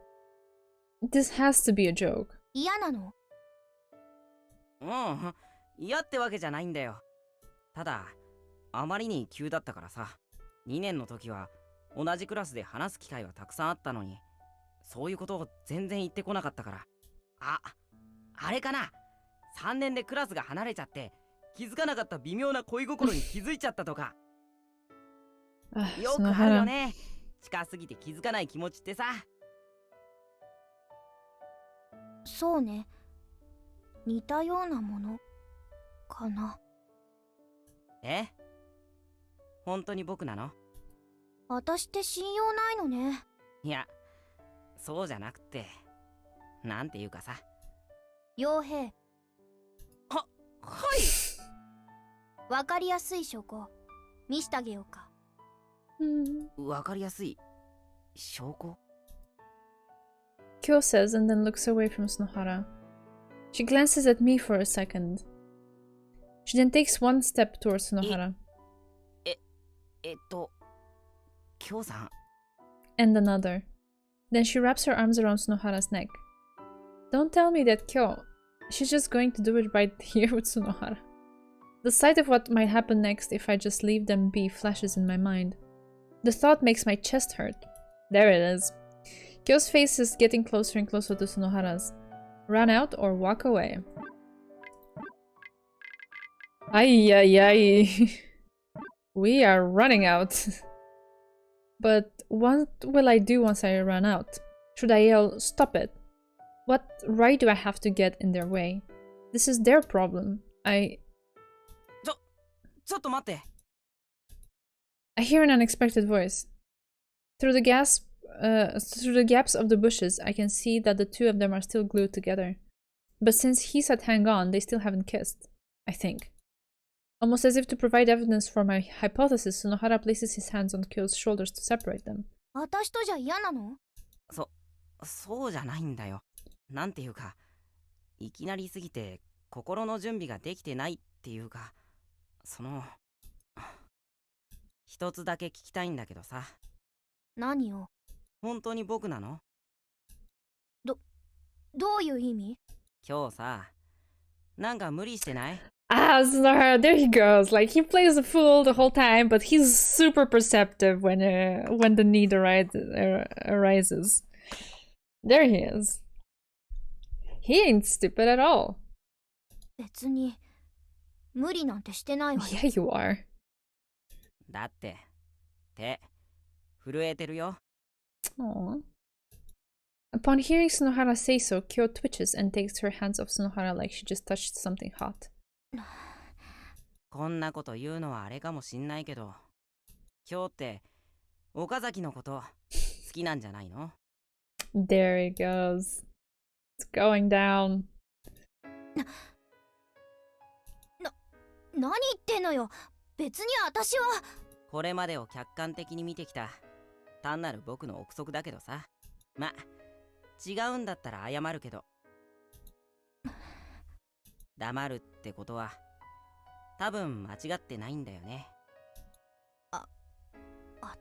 This has to be a joke. 嫌なの？うん、嫌ってわけじゃないんだよ。ただ、あまりに急だったからさ。2年の時は同じクラスで話す機会はたくさんあったのに、そういうことを全然言ってこなかったから。あれかな。3年でクラスが離れちゃって気づかなかった微妙な恋心に気づいちゃったとか。よくあるよね。近すぎて気づかない気持ちってさ。そうね。似たようなものかな。え？本当に僕なの？私って信用ないのね。いや、そうじゃなくて、なんていうかさ。傭兵。はい。わかりやすい証拠見してあげようか。わかりやすい証拠？ Kyou says and then looks away from Sunohara. She glances at me for a second. She then takes one step towards Sunohara. 京さん。 And another. Then she wraps her arms around Sunohara's neck. Don't tell me that Kyou. She's just going to do it right here with Sunohara. The sight of what might happen next if I just leave them be flashes in my mind. The thought makes my chest hurt. There it is. Kyou's face is getting closer and closer to Sunohara's. Run out or walk away. Ay ay ay. We are running out. But what will I do once I run out? Should I yell, stop it? What right do I have to get in their way? This is their problem. I ちょっと待って。 hear an unexpected voice. Through the gaps of the bushes, I can see that the two of them are still glued together. But since he said hang on, they still haven't kissed. I think. Almost as if to provide evidence for my hypothesis, Sunohara places his hands on Kyou's shoulders to separate them. 私とじゃ嫌なの？そうじゃないんだよ。なんていうか、いきなりすぎて心の準備ができてないっていうか、一つだけ聞きたいんだけどさ。何を？本当に僕なの？どういう意味？今日さ、なんか無理してない？ Ah, Sunohara, there he goes. Like, he plays a fool the whole time, but he's super perceptive when the need arises. There he is. He ain't stupid at all. 別に無理なんてしてないわよ。Yeah, you are. だって、手、震えてるよ。 Aww. Upon hearing Sunohara say so, Kyou twitches and takes her hands off Sunohara like she just touched something hot. こんなこと言うのはあれかもしんないけど、今日って岡崎のこと好きなんじゃないの？ There he goes. It's going down. 何言ってんのよ。別に私は。これまでを客観的に見てきた単なる僕の憶測だけどさ。ま、違うんだったら謝るけど。黙るってことは多分間違ってないんだよね。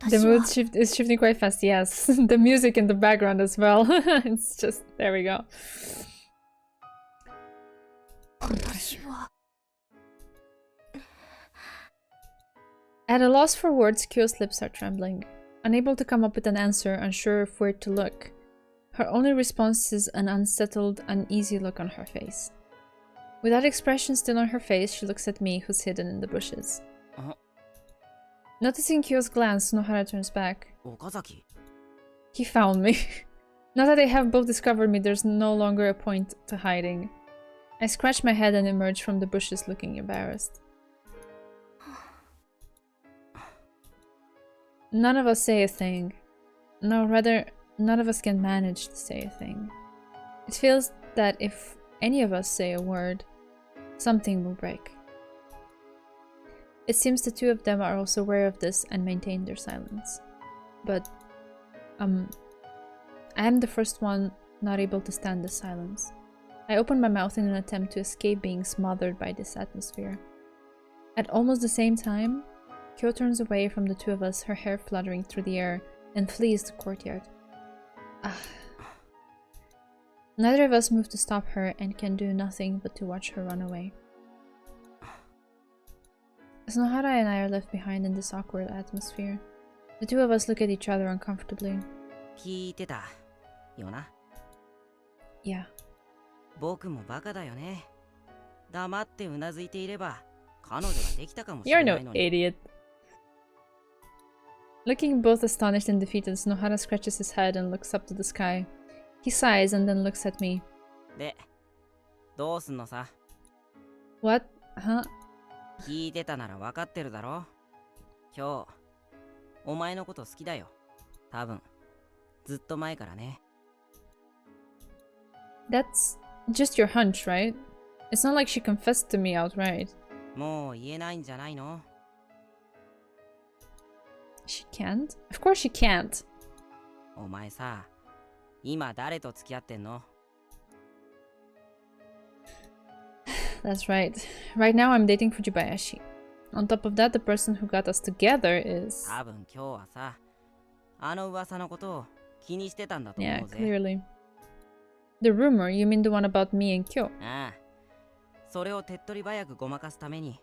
The 私は mood is shifting quite fast, yes. The music in the background as well. It's just, there we go. 私は At a loss for words, Kyou's lips are trembling. Unable to come up with an answer, unsure of where to look. Her only response is an unsettled, uneasy look on her face. With that expression still on her face, she looks at me, who's hidden in the bushes. Noticing Kyou's glance, Sunohara turns back. 岡崎。 He found me. Now that they have both discovered me, there's no longer a point to hiding. I scratch my head and emerge from the bushes looking embarrassed. None of us say a thing. No, rather, none of us can manage to say a thing. It feels that if any of us say a word, something will break. It seems the two of them are also aware of this and maintain their silence. But, I am the first one not able to stand the silence. I open my mouth in an attempt to escape being smothered by this atmosphere. At almost the same time, Kyou turns away from the two of us, her hair fluttering through the air, and flees the courtyard. Neither of us move to stop her and can do nothing but to watch her run away. Sunohara and I are left behind in this awkward atmosphere. The two of us look at each other uncomfortably. 聞いてたよな。 Yeah. 僕もバカだよね。黙ってうなずいていれば彼女ができたかもし You're れな no いのに。 idiot. Looking both astonished and defeated, Sunohara scratches his head and looks up to the sky. He sighs and then looks at me. で、どうすんのさ。 What? Huh? 聞いてたなら分かってるだろ。今日、お前のこと好きだよ。多分、ずっと前からね。 That's just your hunch, right? It's not like she confessed to me outright. もう言えないんじゃないの？ She can't? Of course she can't. お前さ、今誰と付き合ってんの？ That's right. Right now I'm dating Fujibayashi. On top of that, the person who got us together is... 多分今日はさ、あの噂のことを気にしてたんだと思 Yeah, うぜ。 clearly. The rumor? You mean the one about me and Kyou? ああ、それを手っ取り早くごまかすために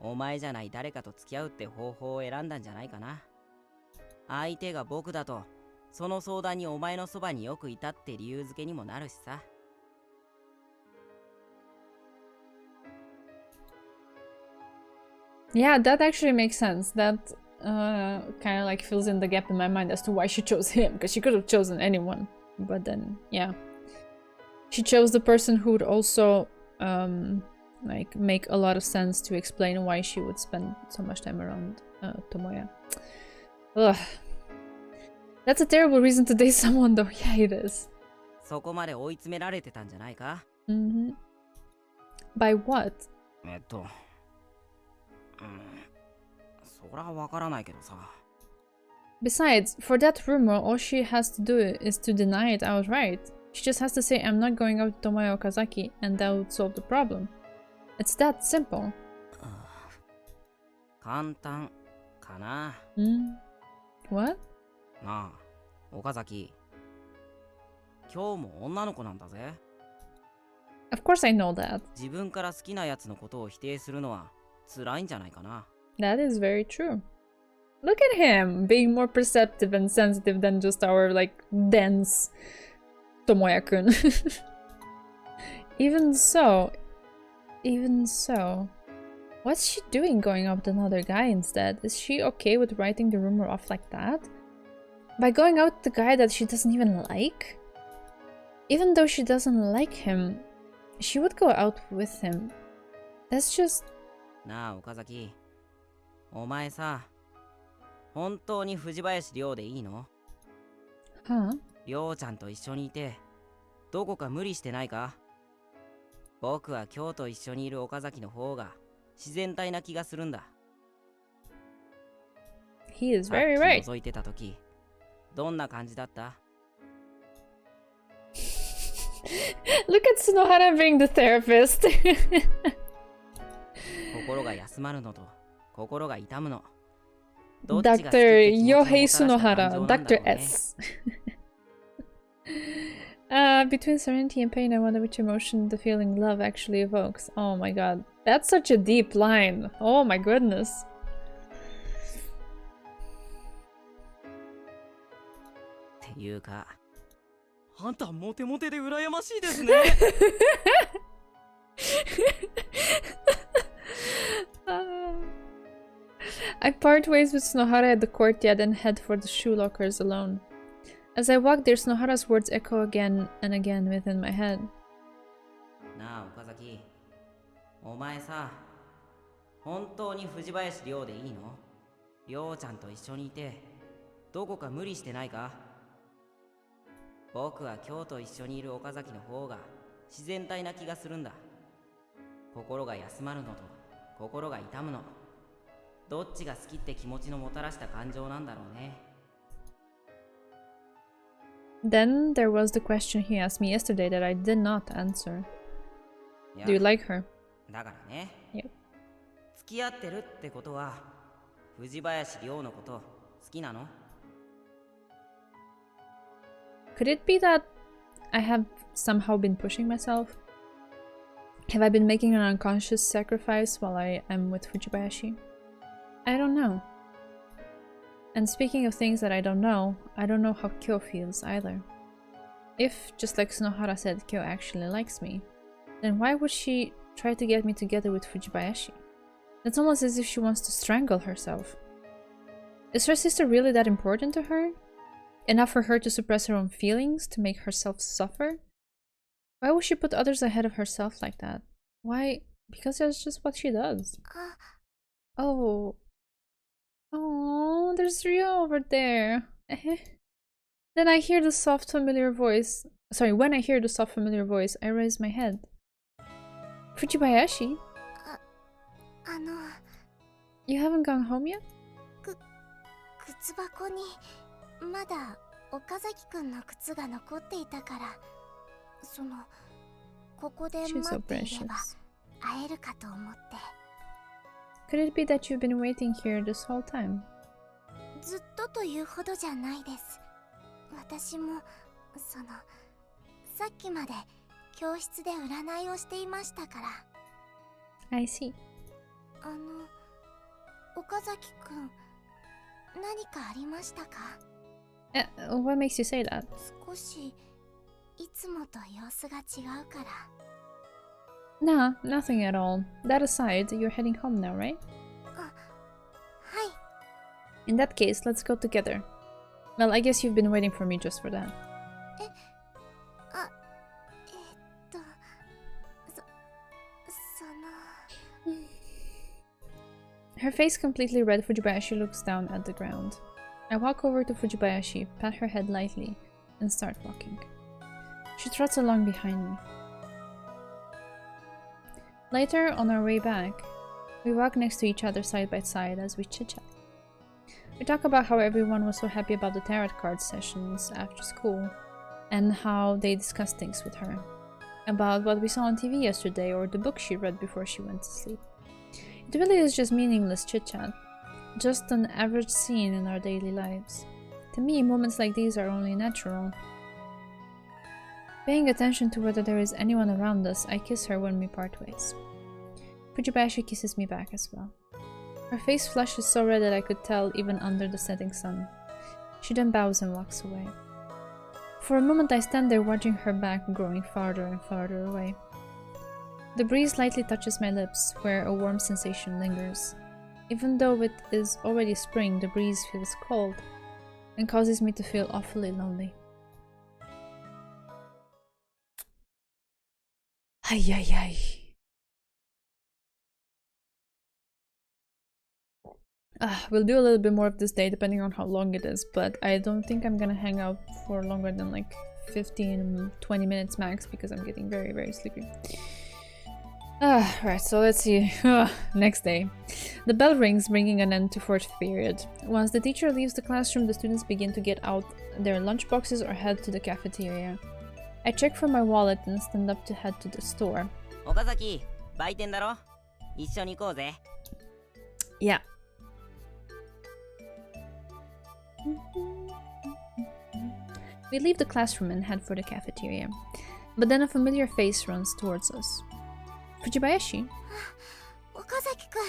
お前じゃない誰かと付き合うって方法を選んだんじゃないかな。相手が僕だと、その相談にお前のそばによくいたって理由付けにもなるしさ。Yeah, that actually makes sense. That kind of like fills in the gap in my mind as to why she chose him, because she could have chosen anyone. But then, yeah. She chose the person who would also like make a lot of sense to explain why she would spend so much time around Tomoya. Ugh. That's a terrible reason to date someone though. Yeah, it is. そこまで追い詰められてたんじゃないか？ By what? そらわからないけどさ。 Besides, for that rumor, all she has to do is to deny it outright. She just has to say, I'm not going out with Tomoya Okazaki, and that would solve the problem. It's that simple. 簡単かな。What? なあ、岡崎。今日も女の子なんだぜ。Of course I know that. 自分から好きなやつのことを否定するのは辛いんじゃないかな。That is very true. Look at him, being more perceptive and sensitive than just our, like, dense Tomoya-kun. Even so, what's she doing going out with another guy instead? Is she okay with writing the rumor off like that? By going out with the guy that she doesn't even like? Even though she doesn't like him, she would go out with him. That's just... なあ、岡崎。お前さ、本当に藤林亮でいいの？ Huh? 亮ちゃんと一緒にいて、どこか無理してないか？僕は今日と一緒にいる岡崎の方が自然体な気がするんだ。He is very right. 覗いてた時、どんな感じだった？ Look at Tsunohara being the therapist. 心が休まるのと心が痛むの。Dr. Yohei Tsunohara, Dr. S. Between serenity and pain, I wonder which emotion the feeling love actually evokes. Oh my god. That's such a deep line. Oh my goodness. っていうか、あんたモテモテで羨ましいですね。I part ways with Tsunohara at the courtyard and head for the shoe lockers alone. As I walk there, Tsunohara's words echo again and again within my head. なあ、岡崎。お前さ、本当に藤林亮でいいの？亮ちゃんと一緒にいて、どこか無理してないか？僕は今日と一緒にいる岡崎の方が自然体な気がするんだ。心が休まるのと心が痛むの。どっちが好きって気持ちのもたらした感情なんだろうね。Then there was the question he asked me yesterday that I did not answer. Do you like her? だからね。Yep. 付き合ってるってことは、藤林亮のこと好きなの？ Could it be that I have somehow been pushing myself? Have I been making an unconscious sacrifice while I am with Fujibayashi? I don't know. And speaking of things that I don't know how Kyou feels either. If, just like Tsunohara said, Kyou actually likes me, then why would she try to get me together with Fujibayashi? It's almost as if she wants to strangle herself. Is her sister really that important to her? Enough for her to suppress her own feelings, to make herself suffer? Why would she put others ahead of herself like that? Why? Because that's just what she does. Oh. Oh, there's Ryo over there. Then I hear the soft familiar voice. Sorry, when I hear the soft familiar voice, I raise my head. Fujibayashi? You haven't gone home yet? 靴箱にまだ岡崎くんの靴が残っていたから、ここで待っていれば会えるかと思って。Could it be that you've been waiting here this whole time? ずっとというほどじゃないです。私もさっきまで教室で占いをしていましたから。I see. 岡崎くん、何かありましたか？ What makes you say that? 少しいつもと様子が違うから。Nah, nothing at all. That aside, you're heading home now, right? はい。 In that case, let's go together. Well, I guess you've been waiting for me just for that. あ、その... Her face completely red, Fujibayashi looks down at the ground. I walk over to Fujibayashi, pat her head lightly, and start walking. She trots along behind me. Later, on our way back, we walk next to each other side by side as we chit-chat. We talk about how everyone was so happy about the tarot card sessions after school, and how they discussed things with her. About what we saw on TV yesterday or the book she read before she went to sleep. It really is just meaningless chit-chat. Just an average scene in our daily lives. To me, moments like these are only natural. Paying attention to whether there is anyone around us, I kiss her when we part ways. Fujibayashi kisses me back as well. Her face flushes so red that I could tell even under the setting sun. She then bows and walks away. For a moment I stand there watching her back growing farther and farther away. The breeze lightly touches my lips, where a warm sensation lingers. Even though it is already spring, the breeze feels cold and causes me to feel awfully lonely. Ay ay ay. We'll do a little bit more of this day depending on how long it is, but I don't think I'm gonna hang out for longer than like 15-20 minutes max because I'm getting very sleepy. Right, so let's see. Next day. The bell rings, bringing an end to 4th period. Once the teacher leaves the classroom, the students begin to get out their lunchboxes or head to the cafeteria. I check for my wallet and stand up to head to the store. 岡崎、売店だろ？一緒に行こうぜ。Yeah. We leave the classroom and head for the cafeteria. But then a familiar face runs towards us. Fujibayashi? 岡崎くん。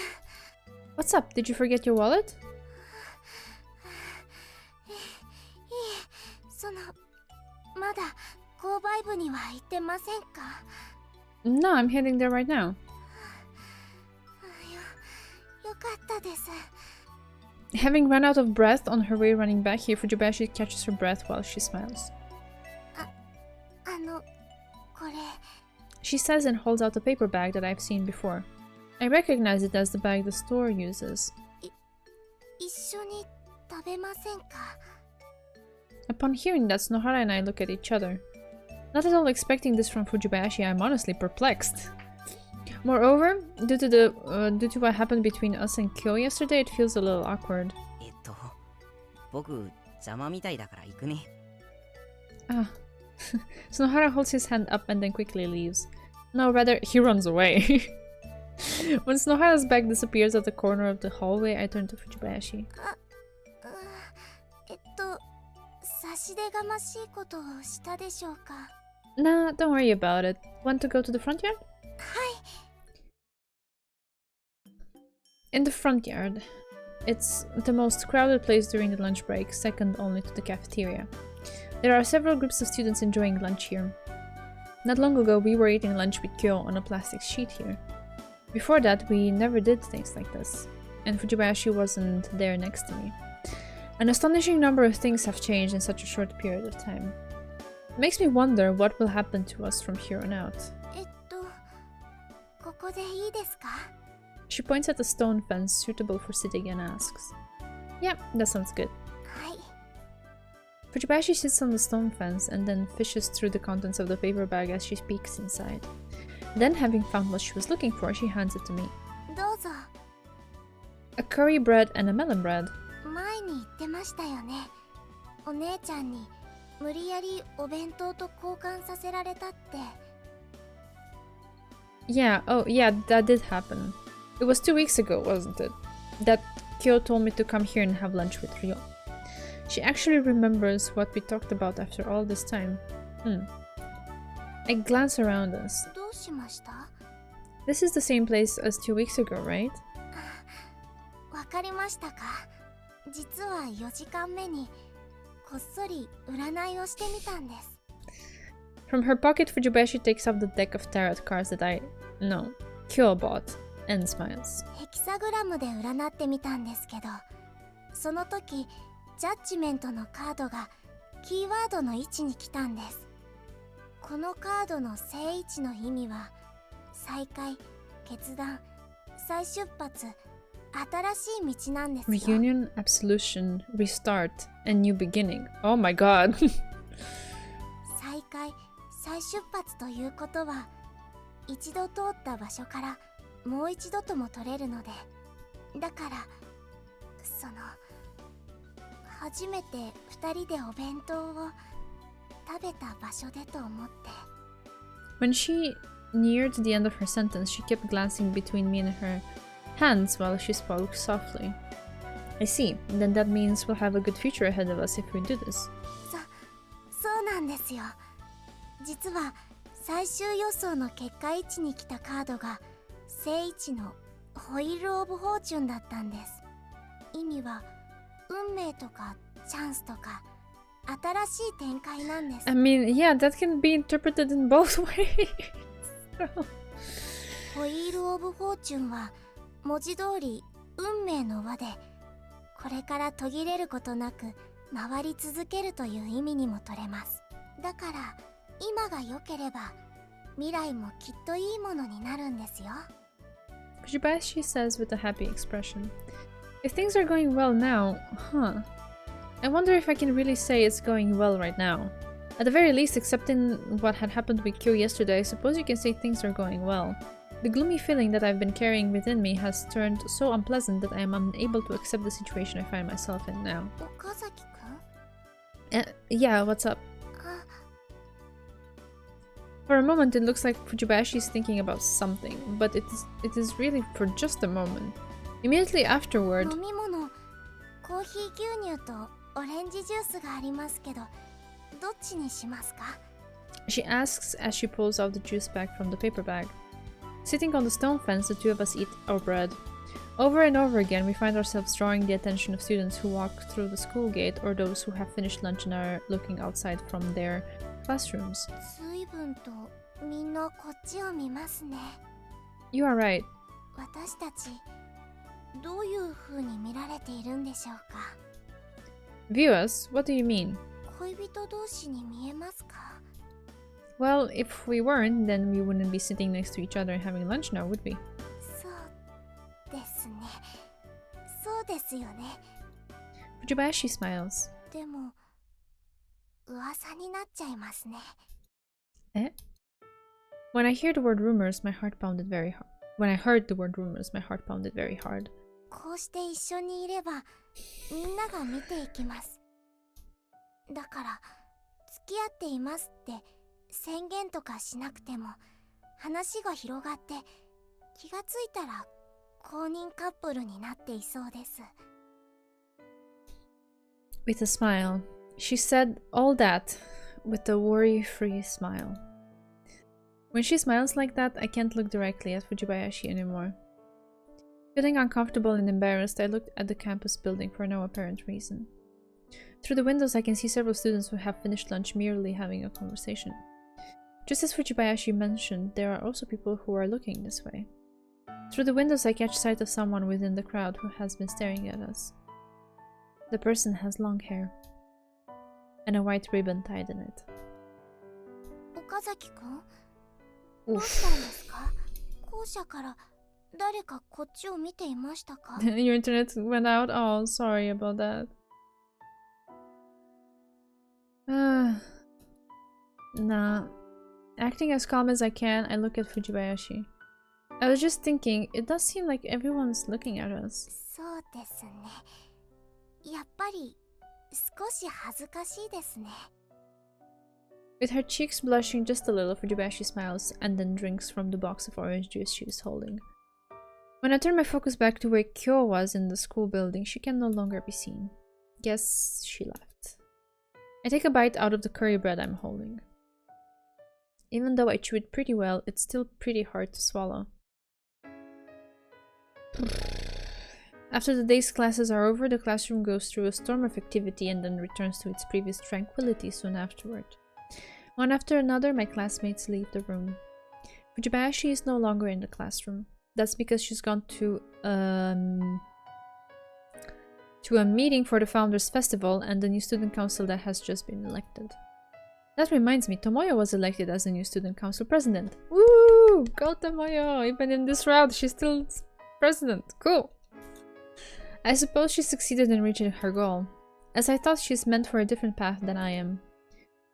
What's up? Did you forget your wallet? いえ、その、まだ購買部には行ってませんか？ No, I'm heading there right now. よかったです。 Having run out of breath on her way running back here, Fujibayashi catches her breath while she smiles. これ。 She says and holds out a paper bag that I've seen before. I recognize it as the bag the store uses. 一緒に食べませんか？ Upon hearing that, Snohara and I look at each other. Not at all expecting this from Fujibayashi, I'm honestly perplexed. Moreover, due to what happened between us and Kyou yesterday, it feels a little awkward. 僕、邪魔みたいだから行くね。Ah. Snohara holds his hand up and then quickly leaves. No, rather, he runs away. When Snohara's bag disappears at the corner of the hallway, I turn to Fujibayashi. 差し出がましいことをしたでしょうか？ Nah, don't worry about it. Want to go to the front yard? はい。 In the front yard. It's the most crowded place during the lunch break, second only to the cafeteria. There are several groups of students enjoying lunch here. Not long ago, we were eating lunch with Kyou on a plastic sheet here. Before that, we never did things like this, and Fujibayashi wasn't there next to me. An astonishing number of things have changed in such a short period of time. It makes me wonder what will happen to us from here on out. ここでいいですか？ She points at the stone fence suitable for sitting and asks. Yeah, that sounds good. はい。 Fujibayashi sits on the stone fence and then fishes through the contents of the paper bag as she peeks inside. Then, having found what she was looking for, she hands it to me. どうぞ。 A curry bread and a melon bread. 前に言ってましたよね。お姉ちゃんに無理やりお弁当と交換させられたって。 Yeah, oh yeah, that did happen. It was 2 weeks ago, wasn't it? That Kyou told me to come here and have lunch with Ryo. She actually remembers what we talked about after all this time. I glance around us. どうしました？ This is the same place as 2 weeks ago, right? わかりましたか？実は4時間目にこっそり占いをしてみたんです。 From her pocket, Fujibayashi takes off the deck of tarot cards that Kyou bought, and smiles. ヘキサグラムで占ってみたんですけど、その時ジャッジメントのカードがキーワードの位置に来たんです。このカードの正位置の意味は再会、決断、再出発、新しい道なんですよ。 Reunion, absolution, restart, and new beginning. Oh my god. 再会、再出発ということは一度通った場所からもう一度とも取れるので、だから初めて2人でお弁当を食べた場所でと思って。 When she neared the end of her sentence, she kept glancing between me and her hands while she spoke softly. I see. Then that means we'll have a good future ahead of us if we do this. そうなんですよ。実は最終予想の結果位置に来たカードが正位置のホイール・オブ・フォーチュンだったんです。意味は運命とかチャンスとか新しい展開なんです。 I mean, yeah, that can be interpreted in both ways. ホイール・オブ・フォーチュンは文字通り運命の輪で、これから途切れることなく回り続けるという意味にも取れます。だから今が良ければ未来もきっといいものになるんですよ。 Fujibayashi says with a happy expression. If things are going well now, I wonder if I can really say it's going well right now. At the very least, accepting what had happened with Kyou yesterday, I suppose you can say things are going well. The gloomy feeling that I've been carrying within me has turned so unpleasant that I am unable to accept the situation I find myself in now. 岡崎くん？ Yeah, what's up? For a moment, it looks like Fujibayashi is thinking about something, but it is really for just a moment. Immediately afterward, 飲み物、コーヒー牛乳とオレンジジュースがありますけど、どっちにしますか？ she asks as she pulls out the juice bag from the paper bag. Sitting on the stone fence, the two of us eat our bread. Over and over again, we find ourselves drawing the attention of students who walk through the school gate or those who have finished lunch and are looking outside from their classrooms. 随分とみんなこっちを見ますね。 You are right. 私たちどういう風に見られているんでしょうか？ View us? What do you mean? 恋人同士に見えますか？ Well, if we weren't, then we wouldn't be sitting next to each other and having lunch now, would we? そうですね。そうですよね。 Fujibayashi smiles. でも噂になっちゃいますね。 Eh? When I hear the word rumors, my heart pounded very hard. When I heard the word rumors, my heart pounded very hard. こうして一緒にいればみんなが見ていきます。だから付き合っていますって宣言とかしなくても話が広がって気がついたら公認カップルになっていそうです。 With a smile, she said all that with a worry-free smile. When she smiles like that, I can't look directly at Fujibayashi anymore. Feeling uncomfortable and embarrassed, I looked at the campus building for no apparent reason. Through the windows, I can see several students who have finished lunch merely having a conversation. Just as Fujibayashi mentioned, there are also people who are looking this way. Through the windows, I catch sight of someone within the crowd who has been staring at us. The person has long hair and a white ribbon tied in it. 岡崎くん、どうしたんですか？校舎から誰かこっちを見ていましたか？ Your internet went out? Oh, sorry about that. Nah. Acting as calm as I can, I look at Fujibayashi. I was just thinking, it does seem like everyone's looking at us. そうですね。やっぱり少し恥ずかしいですね。 With her cheeks blushing just a little, Fujibayashi smiles and then drinks from the box of orange juice she is holding. When I turn my focus back to where Kyou was in the school building, she can no longer be seen. Guess she left. I take a bite out of the curry bread I'm holding. Even though I chew it pretty well, it's still pretty hard to swallow. After the day's classes are over, the classroom goes through a storm of activity and then returns to its previous tranquility soon afterward. One after another, my classmates leave the room. Fujibayashi is no longer in the classroom. That's because she's gone to a meeting for the Founders Festival and the new student council that has just been elected. That reminds me, Tomoyo was elected as the new student council president. Woo! Go Tomoyo! Even in this route, she's still president. Cool! I suppose she succeeded in reaching her goal, as I thought she's meant for a different path than I am.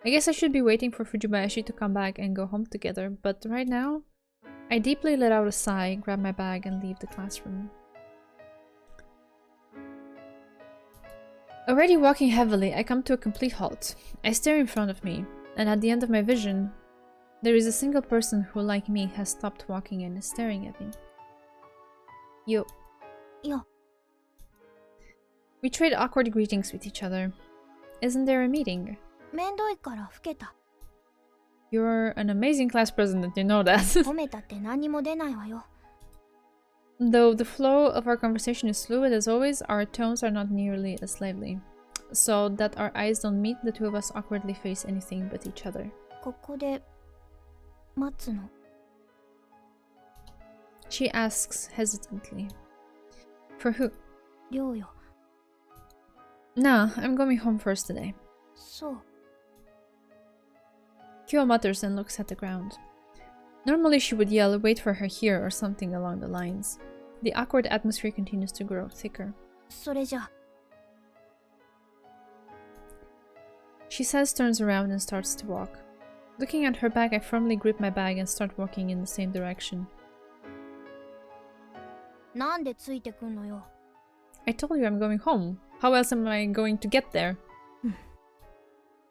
I guess I should be waiting for Fujibayashi to come back and go home together, but right now, I deeply let out a sigh, grab my bag, and leave the classroom. Already walking heavily, I come to a complete halt. I stare in front of me, and at the end of my vision, there is a single person who, like me, has stopped walking and is staring at me. Yo. Yo. We trade awkward greetings with each other. Isn't there a meeting? めんどいから老けた。 You're an amazing class president, you know that. 褒めたって何にも出ないわよ。 Though the flow of our conversation is fluid as always, our tones are not nearly as lively. So that our eyes don't meet, the two of us awkwardly face anything but each other. ここで待つの。 She asks hesitantly. For who? りょうよ。 Nah, I'm going home first today. そう。 Kyou mutters and looks at the ground. Normally she would yell, wait for her here or something along the lines. The awkward atmosphere continues to grow thicker. それじゃ。 She says, turns around and starts to walk. Looking at her back, I firmly grip my bag and start walking in the same direction. なんでついてくんのよ。 I told you I'm going home. How else am I going to get there?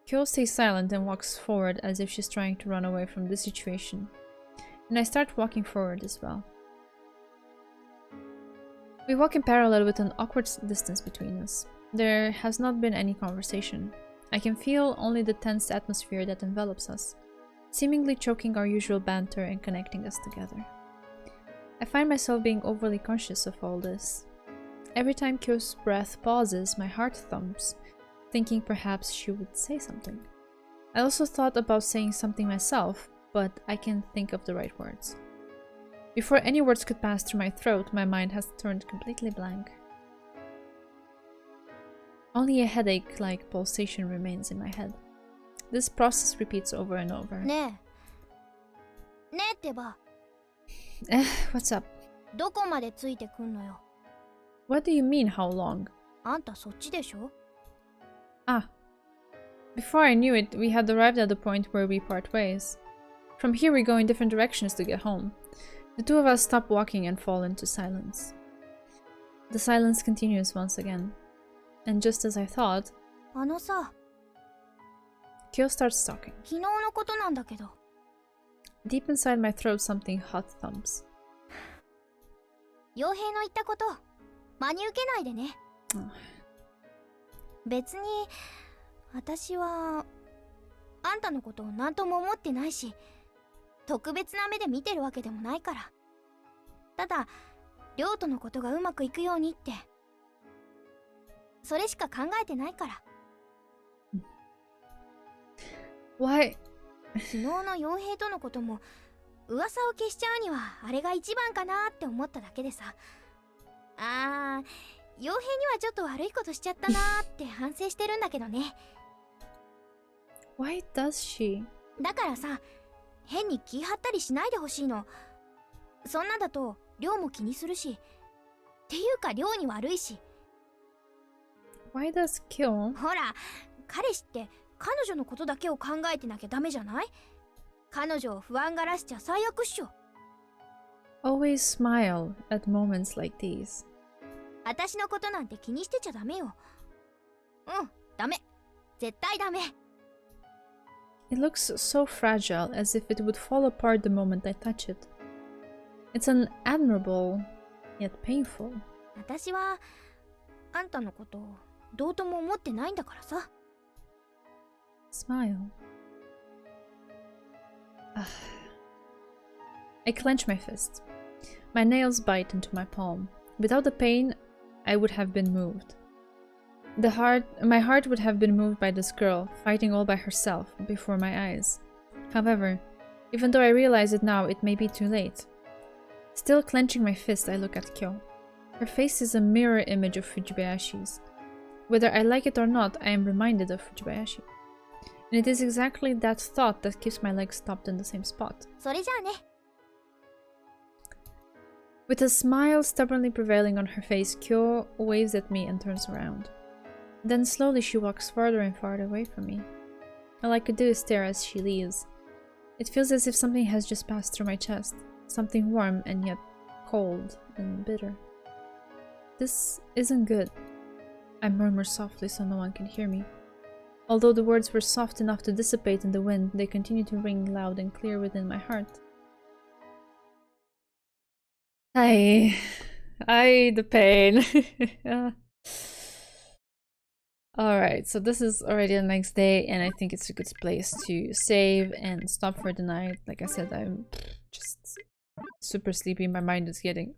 Kyou stays silent and walks forward as if she's trying to run away from the situation. And I start walking forward as well. We walk in parallel with an awkward distance between us. There has not been any conversation. I can feel only the tense atmosphere that envelops us, seemingly choking our usual banter and connecting us together. I find myself being overly conscious of all this. Every time Kyou's breath pauses, my heart thumps, thinking perhaps she would say something. I also thought about saying something myself, but I can't think of the right words. Before any words could pass through my throat, my mind has turned completely blank. Only a headache-like pulsation remains in my head. This process repeats over and over. ねえ。ねえってば。 What's up? どこまでついてくんのよ。 What do you mean, how long? あんたそっちでしょ。 Ah. Before I knew it, we had arrived at the point where we part ways. From here we go in different directions to get home. The two of us stop walking and fall into silence. The silence continues once again. And just as I thought, あのさ、 Kyou starts talking. 昨日のことなんだけど。 Deep inside my throat something hot thumps. 傭兵の言ったこと、真に受けないでね。別に、私は、あんたのことを何とも思ってないし、特別な目で見てるわけでもないから。ただ、りょうとのことがうまくいくようにって。それしか考えてないから。Why? 昨日の傭兵とのことも、噂を消しちゃうにはあれが一番かなって思っただけでさ。傭兵にはちょっと悪いことしちゃったなーって反省してるんだけどね。Why does she? だからさ、変に気張ったりしないでほしいの。そんなだと亮も気にするし、っていうか亮に悪いし。 Why does Kyou? ほら、彼氏って彼女のことだけを考えてなきゃダメじゃない？彼女を不安がらしちゃ最悪っしょ。 Always smile at moments like these. 私のことなんて気にしてちゃダメよ。うん、ダメ。絶対ダメ。 It looks so fragile, as if it would fall apart the moment I touch it. It's an admirable, yet painful. 私はあんたのことをどうとも思ってないんだからさ。 Smile. I clench my fist. My nails bite into my palm. Without the pain, I would have been moved. My heart would have been moved by this girl, fighting all by herself, before my eyes. However, even though I realize it now, it may be too late. Still clenching my fist, I look at Kyou. Her face is a mirror image of Fujibayashi's. Whether I like it or not, I am reminded of Fujibayashi. And it is exactly that thought that keeps my legs stopped in the same spot. それじゃあね。 With a smile stubbornly prevailing on her face, Kyou waves at me and turns around. Then slowly she walks farther and farther away from me. All I could do is stare as she leaves. It feels as if something has just passed through my chest. Something warm and yet cold and bitter. This isn't good. I murmur softly so no one can hear me. Although the words were soft enough to dissipate in the wind, they continue to ring loud and clear within my heart. The pain. Alright, so this is already the next day, and I think it's a good place to save and stop for the night. Like I said, I'm just super sleepy. My mind is getting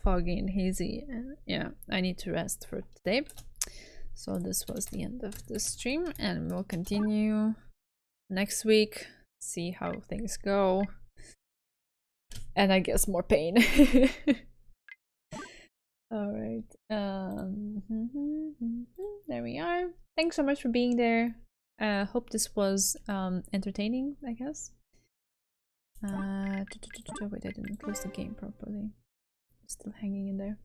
foggy and hazy, and yeah, I need to rest for today. So this was the end of the stream, and we'll continue next week, see how things go. And I guess more pain. Alright. There we are. Thanks so much for being there. Hope this was entertaining, I guess. Wait, I didn't close the game properly. Still hanging in there.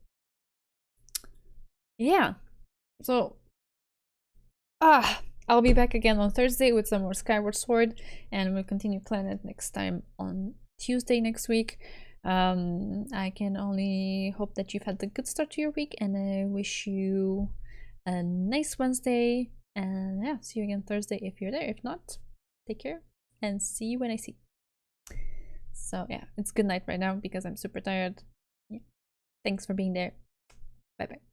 Yeah. So I'll be back again on Thursday with some more Skyward Sword, and we'll continue Clannad next time on Tuesday next week. I can only hope that you've had a good start to your week, and I wish you a nice Wednesday, and yeah, see you again Thursday if you're there. If not, take care and see you when I see. So yeah, it's good night right now because I'm super tired. Yeah. Thanks for being there. Bye bye.